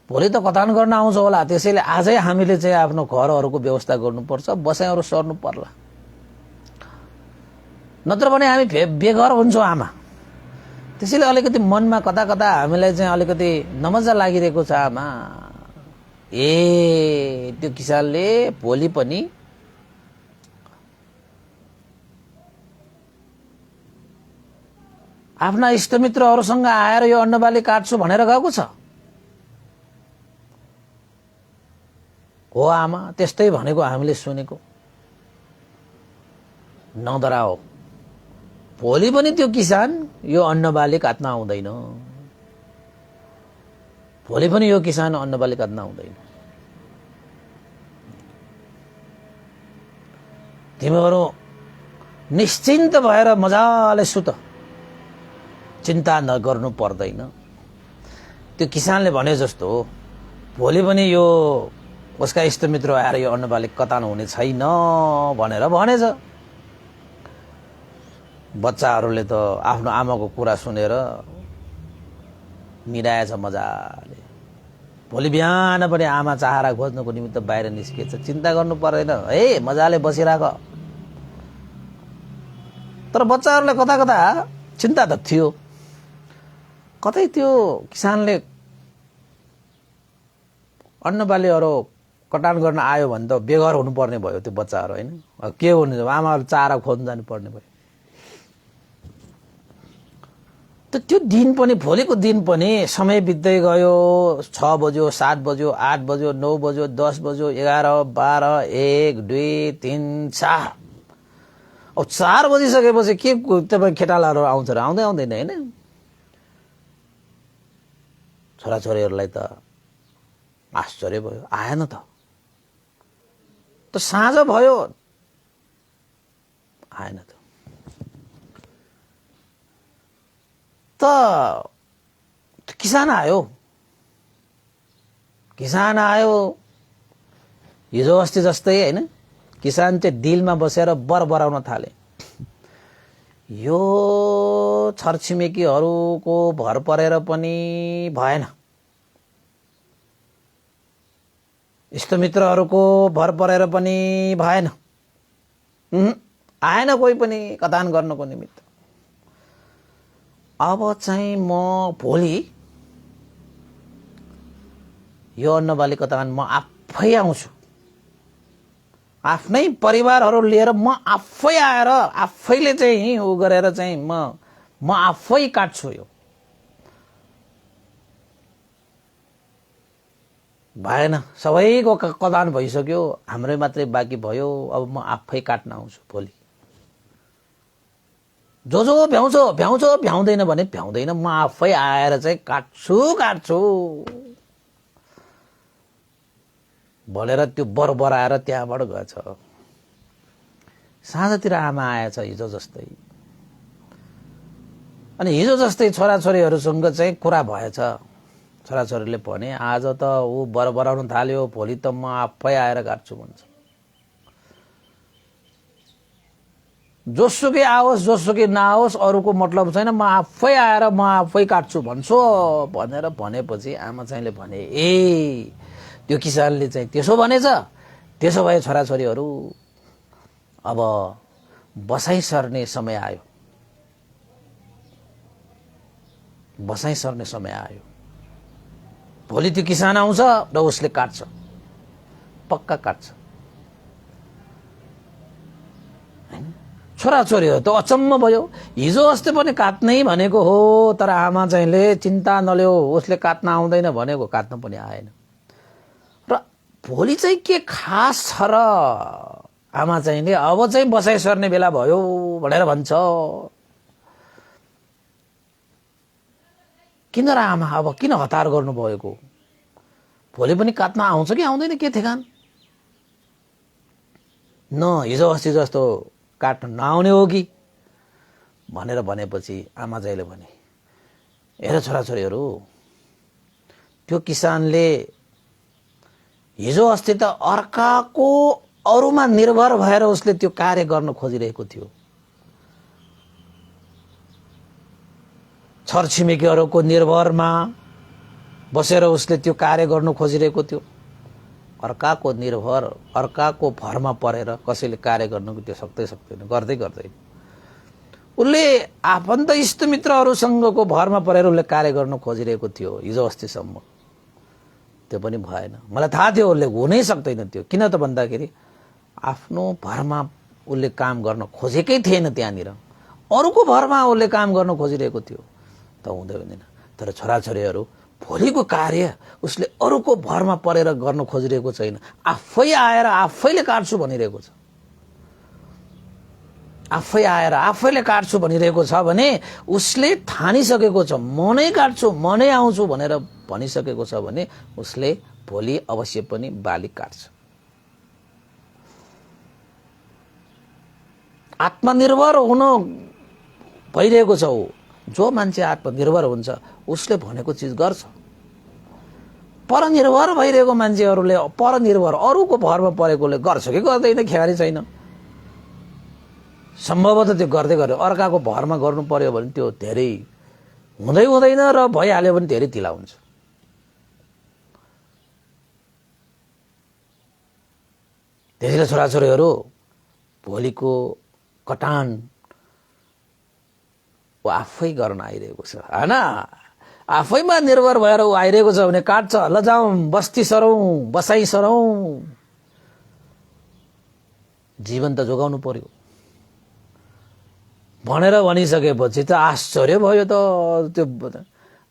भोलि त कतान गर्न आउँछ होला, त्यसैले आजै हामीले चाहिँ आफ्नो घरहरूको व्यवस्था गर्नुपर्छ, बसाइहरू सर्नु पर्ला, नत्र भने हामी बेघर हुन्छौँ आमा। त्यसैले अलिकति मनमा कता कता हामीलाई चाहिँ अलिकति नमजा लागिरहेको छ आमा। त्यो किसानले भोलि पनि आफ्ना इष्टमित्रहरूसँग आएर यो अन्नबाली काट्छु भनेर गएको छ। हो आमा, त्यस्तै भनेको हामीले सुनेको। नडराओ, भोलि पनि त्यो किसान यो अन्नबाली काट्न आउँदैन। भोलि पनि यो किसान अन्नबाली काट्न आउँदैन। तिमीहरू निश्चिन्त भएर मजाले सुत, चिन्ता नगर्नु पर्दैन। त्यो किसानले भने जस्तो भोलि पनि यो उसका इष्टमित्र आएर यो अन्नबाली कतान हुने छैन भनेर भनेछ। बच्चाहरूले त आफ्नो आमाको कुरा सुनेर मिलाएछ मजाले। भोलि बिहान पनि आमा चाहरा खोज्नको निमित्त बाहिर निस्किएछ। चिन्ता गर्नु पर्दैन है, मजाले बसिराख। तर बच्चाहरूलाई कता कता चिन्ता त थियो। कतै त्यो किसानले अन्नबालीहरू कटान गर्न आयो भने त बेघर हुनुपर्ने भयो त्यो बच्चाहरू, होइन? के हुने, आमाहरूले चारा खोज्न जानुपर्ने भयो। त्यो दिन पनि, भोलिको दिन पनि समय बित्दै गयो। 6 बज्यो, 7 बज्यो, 8 बज्यो, 9 बज्यो, 10 बज्यो, 11, 12, 1, 2, 3, 4। अब 4 बजिसकेपछि के तपाईँ केटालाहरू आउँछ र आउँदै आउँदैन, होइन? छोराछोरीहरूलाई त आश्चर्य भयो, आएन त। साँझ भयो, आएन त। किसान आयो। किसान आयो हिजो अस्ति जस्तै, होइन? किसान चाहिँ डिलमा बसेर बराउन थाले। यो छरछिमेकीहरूको भर परेर पनि भएन, इष्टमित्रहरूको भर परेर पनि भएन। आएन कोही पनि कथान गर्नको निमित्त। अब चाहिँ म भोलि यो अन्नबाली कथान म आफै आउँछु। आफ्नै परिवारहरू लिएर म आफै आएर आफैले चाहिँ उ गरेर चाहिँ म आफै काट्छु। यो भएन, सबैको कथान भइसक्यो, हाम्रै मात्रै बाँकी भयो। अब म आफै काट्न आउँछु भोलि। जो भ्याउँदैन भने भ्याउँदैन, म आफै आएर चाहिँ काट्छु भनेर त्यो बराएर त्यहाँबाट गएछ। साँझतिर आमा आएछ हिजो जस्तै। अनि हिजो जस्तै छोराछोरीहरूसँग चाहिँ कुरा भएछ। छोराछोरीले भने आज त ऊ बराउन थाल्यो, भोलि त म आफै आएर काट्छु भन्छ। जोसुकै आओस् जोसुकै नआओस् अरूको मतलब छैन, म आफै आएर म आफै काट्छु भन्छु भनेर भनेपछि आमा चाहिँले भने ए त्यो किसानले चाहिँ त्यसो भनेछ। त्यसो भए छोराछोरीहरू अब बसाइ सर्ने समय आयो। बसाइ सर्ने समय आयो। भोलि त्यो किसान आउँछ र उसले काट्छ, पक्का काट्छ। छोराछोरीहरू त अचम्म भयो। हिजो अस्ति पनि काट्नै भनेको हो, तर आमा चाहिँले चिन्ता नल्यो, उसले काट्न आउँदैन भनेको, काट्न पनि आएन। र भोलि चाहिँ के खास छ र आमा चाहिँले अब चाहिँ बसाइ सर्ने बेला भयो भनेर भन्छ। किन र आमा अब किन हतार गर्नुभएको? भोलि पनि काट्न आउँछ कि आउँदैन के ठेगान? न हिजो अस्ति जस्तो काट्न नआउने हो कि भनेर भनेपछि आमा चाहिँले भने हेर छोराछोरीहरू, त्यो किसानले हिजो अस्ति त अर्काको अरूमा निर्भर भएर उसले त्यो कार्य गर्न खोजिरहेको थियो। छरछिमेकीहरूको निर्भरमा बसेर उसले त्यो कार्य गर्न खोजिरहेको थियो। अर्काको निर्भर, अर्काको भरमा परेर कसैले कार्य गर्नको त्यो सक्दैन, गर्दैन। उसले आफन्त इष्टमित्रहरूसँगको भरमा परेर उसले कार्य गर्न खोजिरहेको थियो हिजो अस्तिसम्म। त्यो पनि भएन। मलाई थाहा थियो उसले हुनै सक्दैन त्यो। किन त भन्दाखेरि आफ्नो भरमा उसले काम गर्न खोजेकै थिएन। त्यहाँनिर अरूको भरमा उसले काम गर्न खोजिरहेको थियो, त हुँदैन। तर छोराछोरीहरू भोलिको कार्य उसले अरूको भरमा परेर गर्न खोजिरहेको छैन, आफै आएर आफैले काट्छु भनिरहेको छ। आफै आएर आफैले काट्छु भनिरहेको छ भने उसले ठानिसकेको छ, म नै काट्छु, म नै आउँछु भनेर भनिसकेको छ भने उसले भोलि अवश्य पनि बाली काट्छ। आत्मनिर्भर हुन भइरहेको छ। जो मान्छे आत्मनिर्भर हुन्छ उसले भनेको चिज गर्छ। परनिर्भर भइरहेको मान्छेहरूले परनिर्भर अरूको भरमा परेकोले गर्छ कि गर्दैन ख्यालै छैन। सम्भवतः त्यो गर्दै गर्यो, अर्काको भरमा गर्नु पर्यो भने त्यो धेरै हुँदैन र भइहाल्यो भने धेरै ढिला हुन्छ। त्यसैले छोराछोरीहरू भोलिको कटान ऊ आफै गर्न आइरहेको छ हैन। आफैमा निर्भर भएर ऊ आइरहेको छ भने काट्छ, ल जाउँ बस्ती सरौँ बसाई सरौँ, जीवन त जोगाउनु पर्यो भनेर भनिसकेपछि त आश्चर्य भयो त। त्यो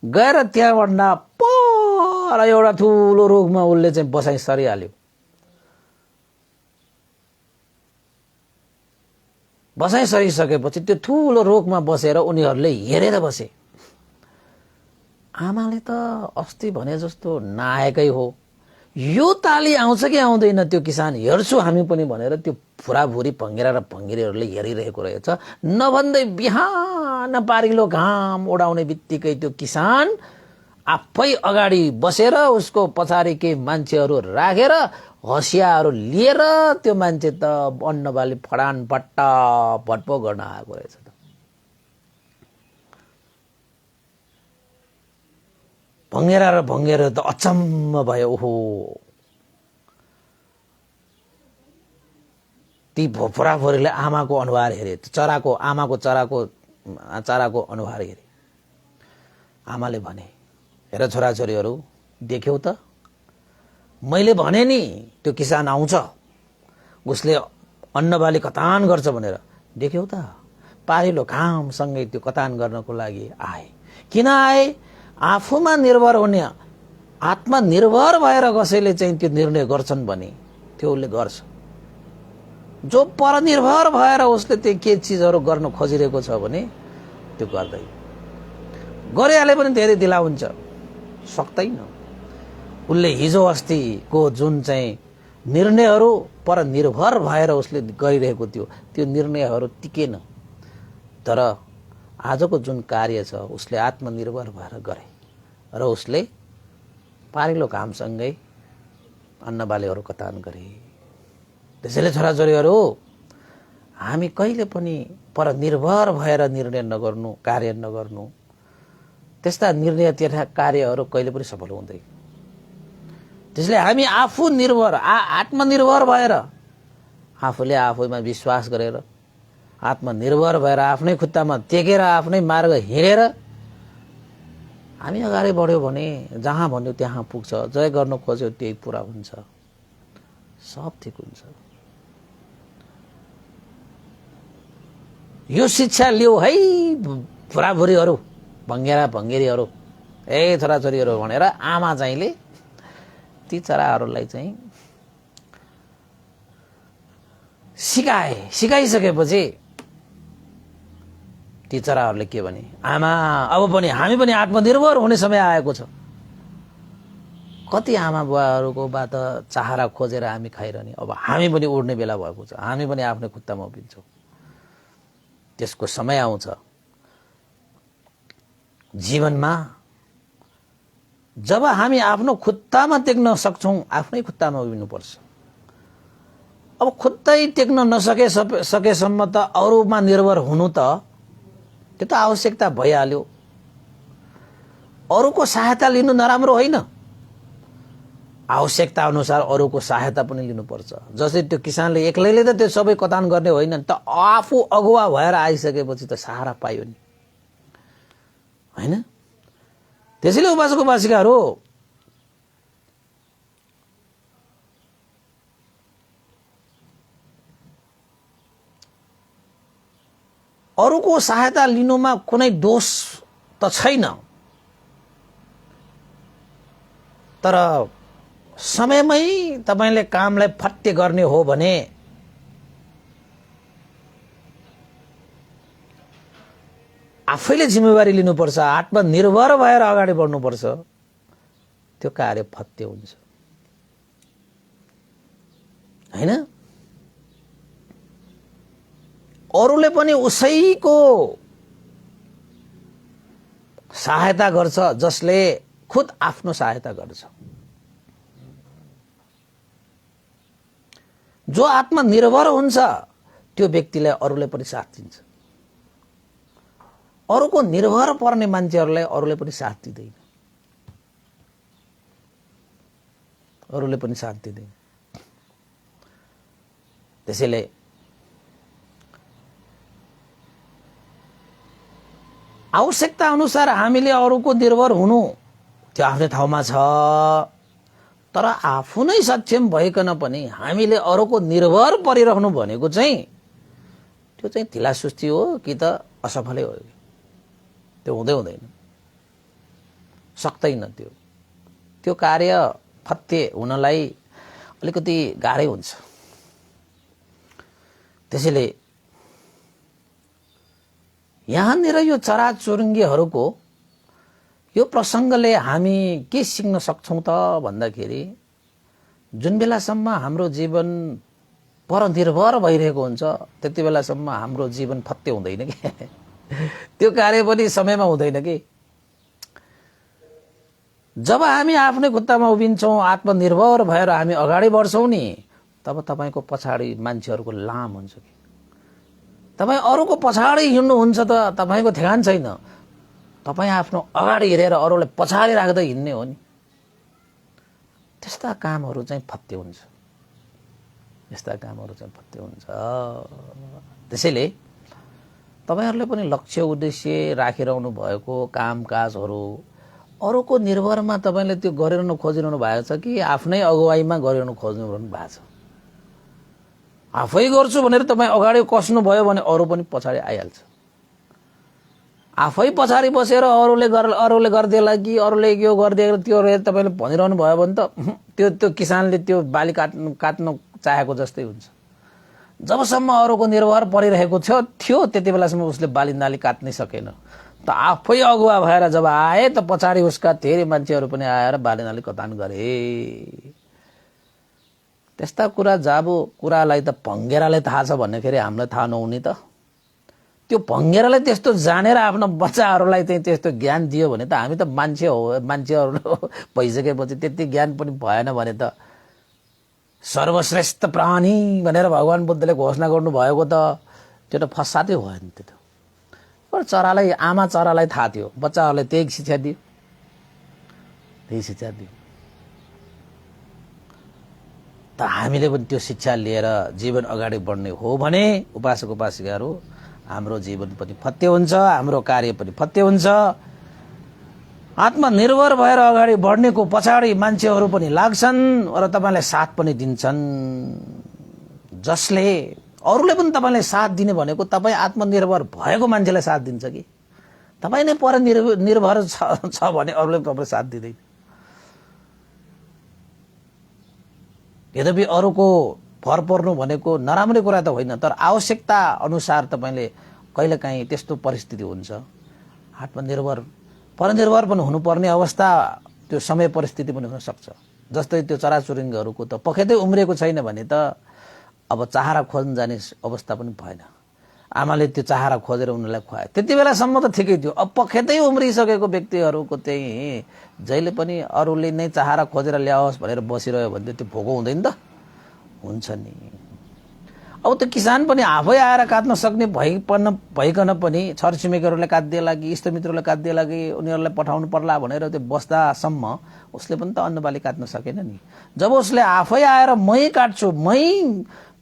गएर त्यहाँभन्दा पर एउटा ठुलो रोगमा उसले चाहिँ बसाइ सरिहाल्यो। बसाइ सरिसकेपछि त्यो ठुलो रोगमा बसेर उनीहरूले हेरेर बसे। आमाले त अस्ति भने जस्तो नआएकै हो, यो ताली आउँछ कि आउँदैन त्यो किसान हेर्छु हामी पनि भनेर त्यो फुराभुरी भङ्गेरा र भङ्गेरीहरूले हेरिरहेको रहेछ। नभन्दै बिहान पारिलो घाम ओडाउने बित्तिकै त्यो किसान आफै अगाडि बसेर उसको पछाडि केही मान्छेहरू राखेर हँसियाहरू लिएर त्यो मान्छे त अन्नबाली फडान पट्टा भटपो गर्न आएको रहेछ। भङ्गेरा र भङ्गेरा त अचम्म भयो। ओहो, ती फोराफोरीले आमाको अनुहार हेरे, आमाको चराको अनुहार हेरे। आमाले भने, हेर छोराछोरीहरू देख्यौ त, मैले भने नि त्यो किसान आउँछ, उसले अन्नबाली कतान गर्छ भनेर। देख्यौ त, पारिलो घामसँगै त्यो कतान गर्नको लागि आए। किन आए? आफूमा निर्भर हुने, आत्मनिर्भर भएर कसैले चाहिँ त्यो निर्णय गर्छन् भने त्यो उसले गर्छ। जो परनिर्भर भएर उसले त्यो के चिजहरू गर्न खोजिरहेको छ भने त्यो गर्दैन। गरिहाले पनि धेरै ढिला हुन्छ, सक्दैन। उसले हिजो अस्तिको जुन चाहिँ निर्णयहरू परनिर्भर भएर उसले गरिरहेको थियो त्यो निर्णयहरू टिकेन। तर आजको जुन कार्य छ उसले आत्मनिर्भर भएर गरे र उसले पारिलो घामसँगै अन्नबालीहरू कटान गरे। त्यसैले छोराछोरीहरू हामी कहिले पनि परनिर्भर भएर निर्णय नगर्नु, कार्य नगर्नु। त्यस्ता निर्णय तथा कार्यहरू कहिले पनि सफल हुँदैन। त्यसले हामी आफू निर्भर आत्मनिर्भर भएर आफूले आफैमा विश्वास गरेर आत्मनिर्भर भएर आफ्नै खुट्टामा टेकेर आफ्नै मार्ग हिँडेर हामी अगाडि बढ्यौँ भने जहाँ भन्यो त्यहाँ पुग्छ। जय गर्न खोज्यो त्यही पुरा हुन्छ, सब ठिक हुन्छ। यो शिक्षा लिऊ है फुराफुरीहरू, भङ्गेरा भङ्गेरीहरू, ए छोराछोरीहरू भनेर आमा चाहिँले ती चराहरूलाई चाहिँ सिकाइसकेपछि ती चराहरूले के भने, आमा अब पनि हामी पनि आत्मनिर्भर हुने समय आएको छ। कति आमा बुवाहरूको बाट चाहरा खोजेर हामी खाइरहने, अब हामी पनि उड्ने बेला भएको छ। हामी पनि आफ्नै खुट्टामा उभिन्छौँ। त्यसको समय आउँछ जीवनमा जब हामी आफ्नो खुट्टामा टेक्न सक्छौँ, आफ्नै खुट्टामा उभिनुपर्छ। अब खुट्टै टेक्न सकेसम्म त अरूमा निर्भर हुनु त त्यो त आवश्यकता भइहाल्यो। अरूको सहायता लिनु नराम्रो होइन, आवश्यकता अनुसार अरूको सहायता पनि लिनुपर्छ। जस्तै त्यो किसानले एक्लैले त त्यो सबै कटान गर्ने होइन नि त, आफू अगुवा भएर आइसकेपछि त सहारा पायो नि, होइन? त्यसैले उपासक उपासिकाहरू अरूको सहायता लिनुमा कुनै दोष त छैन, तर समयमै तपाईले कामलाई फट्टे गर्ने हो भने आफैले जिम्मेवारी लिनुपर्छ, आत्मनिर्भर भएर अगाडि बढ्नुपर्छ। त्यो कार्य फत्ते हुन्छ, हैन? अरूले पनि उसैको सहायता गर्छ जसले खुद आफ्नो सहायता गर्छ। जो आत्मनिर्भर हुन्छ त्यो व्यक्तिलाई अरूले पनि साथ दिन्छ। अरूको निर्भर पर्ने मान्छेहरूलाई अरूले पनि साथ दिँदैन, अरूले पनि साथ दिँदैन। त्यसैले आवश्यकता अनुसार हामीले अरूको निर्भर हुनु त्यो आफ्नै ठाउँमा छ, तर आफू नै सक्षम भइकन पनि हामीले अरूको निर्भर परिरहनु भनेको चाहिँ त्यो चाहिँ ढिलासुस्ती हो कि त असफलै हो। त्यो हुँदैन, सक्दैन। त्यो कार्य फत्ते हुनलाई अलिकति गाह्रै हुन्छ। त्यसैले यहाँनिर यो चराचुरुङ्गीहरूको यो प्रसङ्गले हामी के सिक्न सक्छौँ त भन्दाखेरि, जुन बेलासम्म हाम्रो जीवन परनिर्भर भइरहेको हुन्छ त्यति बेलासम्म हाम्रो जीवन फत्ते हुँदैन कि त्यो कार्य पनि समयमा हुँदैन कि। जब हामी आफ्नै खुट्टामा उभिन्छौँ, आत्मनिर्भर भएर हामी अगाडि बढ्छौँ नि, तब तपाईँको पछाडि मान्छेहरूको लाम हुन्छ कि। तपाईँ अरूको पछाडि हिँड्नुहुन्छ त तपाईँको ठेगान छैन, तपाईँ आफ्नो अगाडि हिँडेर अरूलाई पछाडि राख्दै हिँड्ने हो नि। त्यस्ता कामहरू चाहिँ फत्ते हुन्छ, यस्ता कामहरू चाहिँ फत्ते हुन्छ। त्यसैले तपाईहरुले पनि लक्ष्य उद्देश्य राखिरहनु भएको कामकाजहरू अरूको निर्भरमा तपाईले त्यो गरिरहनु खोजिरहनु भएको छ कि आफ्नै अगुवाईमा गरिरहनु खोजिरहनु भएको छ? आफै गर्छु भनेर तपाई अगाडि कस्नु भयो भने अरु पनि पछाडी आइहाल्छ। आफै पछाडी बसेर अरूले गर्देला कि अरूले यो गर्दिए त्यो तपाईले भनिरहनु भयो भने त त्यो किसानले त्यो बाली काट्न चाहेको जस्तै हुन्छ। जबसम्म अरूको निर्भर परिरहेको थियो त्यति बेलासम्म उसले बाली नाली काट्नै सकेन। त आफै अगुवा भएर जब आए त पछाडी उसका धेरै मान्छेहरू पनि आएर बाली नाली कटान गरे। त्यस्ता कुरालाई त भङ्गेरालाई थाहा छ भन्नेखेरि हामीलाई थाहा नहुने त? त्यो भङ्गेरालाई त्यस्तो जानेर आफ्नो बच्चाहरूलाई चाहिँ त्यस्तो ज्ञान दियो भने त हामी त मान्छेहरू भइसकेपछि त्यति ज्ञान पनि भएन भने त सर्वश्रेष्ठ प्राणी भनेर भगवान बुद्धले घोषणा गर्नु भएको त त्यो त फसादै भयो नि। त्यो त आमा चरालाई थाहा थियो, बच्चाहरूलाई त्यही शिक्षा दियो। त हामीले पनि त्यो शिक्षा लिएर जीवन अगाडि बढ्ने हो भने उपासक उपासिकाहरू हाम्रो जीवन पनि फत्ते हुन्छ, हाम्रो कार्य पनि फत्ते हुन्छ। आत्मनिर्भर भएर अगाडि बढ्नेको पछाडि मान्छेहरू पनि लाग्छन् र तपाईलाई साथ पनि दिन्छन्। जसले अरूले पनि तपाईलाई साथ दिने भनेको तपाई आत्मनिर्भर भएको मान्छेलाई साथ दिन्छ कि तपाई नै परनिर्भर छ भने अरूले तपाईलाई साथ दिँदैन। यद्यपि अरूको भर पर्नु भनेको नराम्रो कुरा त होइन, तर आवश्यकता अनुसार तपाईले कहिलेकाहीँ त्यस्तो परिस्थिति हुन्छ। परनिर्भर पनि हुनुपर्ने अवस्था त्यो समय परिस्थिति पनि हुन सक्छ। जस्तै त्यो चराचुरुङ्गीहरूको त पखेतै उम्रेको छैन भने त अब चाहरा खोज्न जाने अवस्था पनि भएन। आमाले त्यो चाहरा खोजेर उनीलाई खुवाए त्यति बेलासम्म त ठिकै थियो। अब पखेतै उम्रिसकेको व्यक्तिहरूको चाहिँ जहिले पनि अरूले नै चाहरा खोजेर ल्याओस् भनेर बसिरह्यो भने त्यो भोको हुँदैन त? हुन्छ नि। अब त्यो किसान पनि आफै आएर काट्न सक्ने भइकन पनि छरछिमेकीहरूले काट्दिएला कि इष्टमित्रहरूले काट्दिएला कि उनीहरूलाई पठाउनु पर्ला भनेर त्यो बस्दासम्म उसले पनि त अन्नबाली काट्न सकेन नि। जब उसले आफै आएर मै काट्छु, मै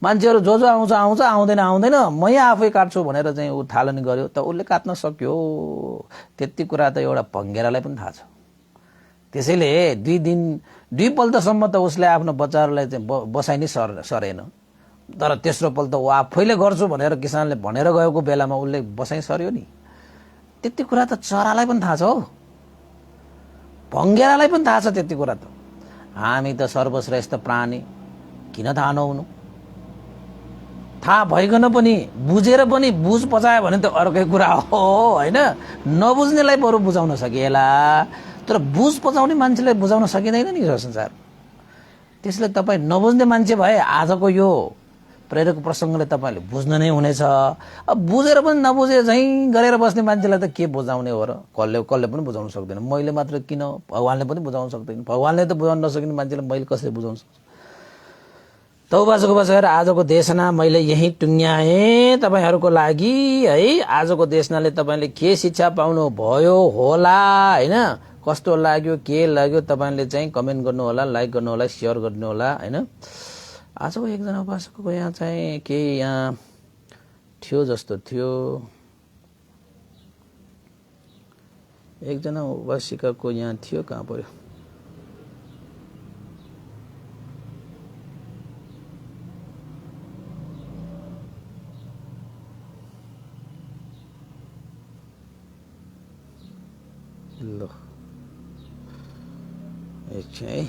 मान्छेहरू जो आउँछ आउँदैन मै आफै काट्छु भनेर चाहिँ ऊ थालनी गर्यो त उसले काट्न सक्यो। त्यति कुरा त एउटा भङ्गेरालाई पनि थाहा छ। त्यसैले 2 पल्टसम्म त उसले आफ्नो बच्चाहरूलाई चाहिँ बसाइ नै सरेन। तर तेस्रो पल्ट ऊ आफैले गर्छु भनेर किसानले भनेर गएको बेलामा उसले बसाइ सर्यो नि। त्यति कुरा त चरालाई पनि थाहा छ हो, भङ्गेरालाई पनि थाहा छ त्यति कुरा त। हामी त सर्वश्रेष्ठ प्राणी, किन थाहा नहुनु? थाहा भइकन पनि बुझेर पनि बुझ पचायो भने त अर्कै कुरा हो होइन। नबुझ्नेलाई बरु बुझाउन सकिएला, तर बुझ पचाउने मान्छेलाई बुझाउन सकिँदैन नि यो संसार। त्यसले तपाईँ नबुझ्ने मान्छे भए आजको यो प्रेरक प्रसङ्गले तपाईँले बुझ्न नै हुनेछ। अब बुझेर पनि नबुझे झैँ गरेर बस्ने मान्छेलाई त के बुझाउने हो र? कसले पनि बुझाउन सक्दैन। मैले मात्र किन, भगवानले पनि बुझाउन सक्दैन। भगवानले त बुझाउन नसकिने मान्छेलाई मैले कसरी बुझाउन सक्छु? तौबाजुको बसेर आजको देशना मैले यही टुङ्ग्याएँ तपाईहरूको लागि है। आजको देशनाले तपाईँले के शिक्षा पाउनु भयो होला हैन, कस्तो लाग्यो के लाग्यो तपाईँले चाहिँ कमेन्ट गर्नु होला, लाइक गर्नु होला, शेयर गर्नु होला हैन। आजको एकजना उपासकको यहाँ चाहिँ के यहाँ थियो जस्तो थियो, एकजना उपासिकाको यहाँ थियो, कहाँ पर्यो? ल एकछिन है,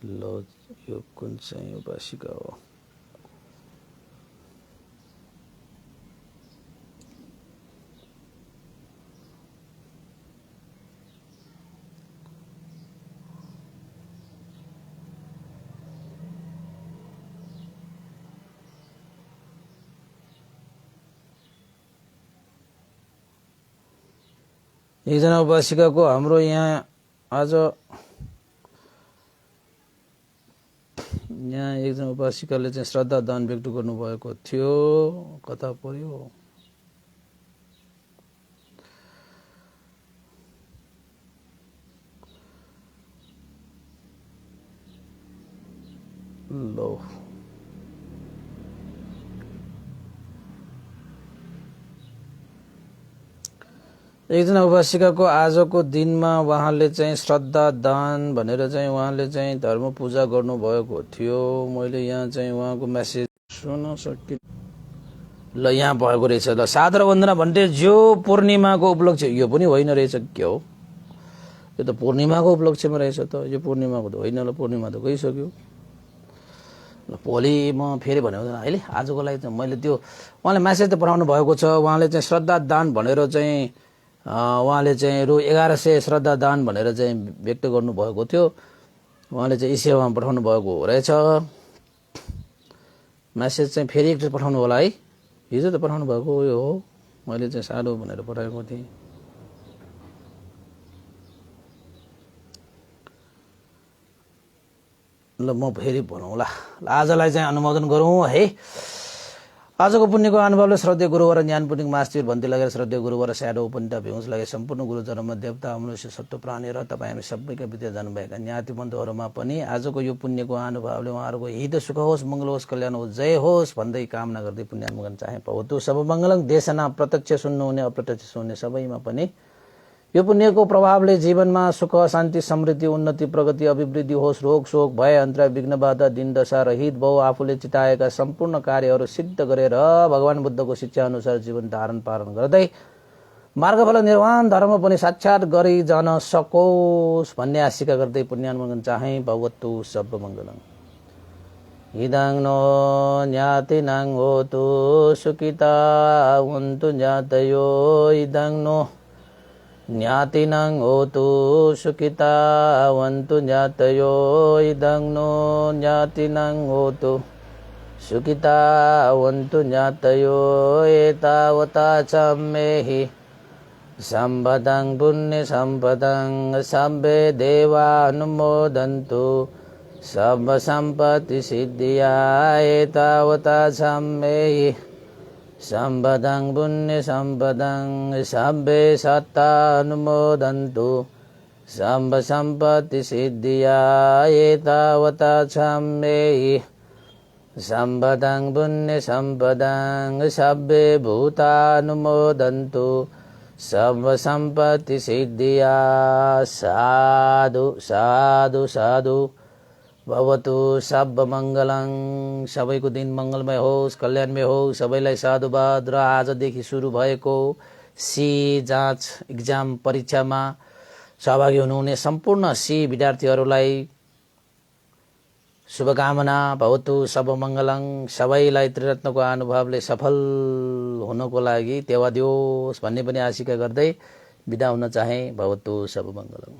ल यो कुन चाहिँ उपासिका हो? एकजना उपासिकाको हाम्रो यहाँ आज यहाँ एकजना उपासिकाले चाहिँ श्रद्धा दान व्यक्त गर्नुभएको थियो, कता पर्यो? लो एकजना उपासिकाको आजको दिनमा उहाँले चाहिँ श्रद्धा दान भनेर चाहिँ उहाँले चाहिँ धर्म पूजा गर्नुभएको थियो। मैले यहाँ चाहिँ उहाँको मेसेज सुन्न सकिन। ल यहाँ भएको रहेछ। ल सादर वन्दना भन्टे जो पूर्णिमाको उपलक्ष्य, यो पनि होइन रहेछ क्या हो, यो त पूर्णिमाको उपलक्ष्यमा रहेछ त, यो पूर्णिमाको त होइन। ल पूर्णिमा त गइसक्यो। ल भोलि म फेरि भने अहिले आजको लागि त मैले त्यो उहाँले मेसेज त पठाउनु भएको छ। उहाँले चाहिँ श्रद्धा दान भनेर चाहिँ उहाँले चाहिँ रु 1100 श्रद्धा दान भनेर चाहिँ व्यक्त गर्नुभएको थियो। उहाँले चाहिँ सेवामा पठाउनु भएको रहेछ। मेसेज चाहिँ फेरि एकचोटि पठाउनु होला है, हिजो त पठाउनु भएको यो हो, मैले चाहिँ साह्रो भनेर पठाएको थिएँ। ल म फेरि भनौँला। आजलाई चाहिँ अनुमोदन गरौँ है। आजको पुण्यको अनुभवले श्रद्धेय गुरुवर ज्ञान पुण्य मास्तिर भन्ती लगेर श्रद्धेय गुरुवर स्याडो उपनिता भेउस लगे सम्पूर्ण गुरुजनमा देवता मनुष्य सट्टो प्राणी र तपाईँ हामी सबैका विद्या जानुभएका ज्ञाति बन्धुहरूमा पनि आजको यो पुण्यको अनुभवले उहाँहरूको हित सुख होस्, मङ्गल होस्, कल्याण होस्, जय होस् भन्दै कामना गर्दै पुण्यानुमोदन चाहे भवतु सब मङ्गलङ। देशना प्रत्यक्ष सुन्नुहुने अप्रत्यक्ष सुन्ने सबैमा पनि यो पुण्यको प्रभावले जीवनमा सुख शान्ति समृद्धि उन्नति प्रगति अभिवृद्धि होस्, रोग शोक भय अन्तर विघ्न बाधा दिन दशा रहित भौ, आफूले चिताएका सम्पूर्ण कार्यहरू सिद्ध गरेर भगवान बुद्धको शिक्षा अनुसार जीवन धारण पालन गर्दै मार्गफल निर्वाण धर्म पनि साक्षात गरी जान सकोस् भन्ने आशिका गर्दै पुण्यानुमोदन चाहे भवतु सब मङ्गलम्। इदं नो ज्ञातिनां होतु सुखिता हुन्तु ज्ञातयो, इदं नो ज्ञातिनां होतु सुखिता वन्तु ज्ञातयो, इदं नो ज्ञातिनां होतु सुखिता वन्तु ज्ञातयो। एतावता च मेहि सम्पदं पुण्य सम्पदं सर्वे देवानुमोदन्तु सर्व सम्पत्ति सिद्धिया। एतावता च मेहि सम्पदं पुण्य सम्पदं सर्वे सत्तानुमोदन्तु सर्व सम्पत्ति सिद्धिया। एतावता च मेहि सम्पदं पुण्य सम्पदं सर्वे भूतानुमोदन्तु सर्व सम्पत्ति सिद्धिया। साधु साधु साधु भवतु सब मङ्गलङ। सबैको दिन मङ्गलमय होस्, कल्याणमय होस्। सबैलाई साधुवाद। र आजदेखि सुरु भएको सी जाँच इक्जाम परीक्षामा सहभागी हुनुहुने सम्पूर्ण सी विद्यार्थीहरूलाई शुभकामना। भवतु सब मङ्गलङ। सबैलाई त्रिरत्नको अनुभवले सफल हुनको लागि टेवा दियोस् भन्ने पनि आशिका गर्दै बिदा हुन चाहे। भवतु सब मङ्गलङ।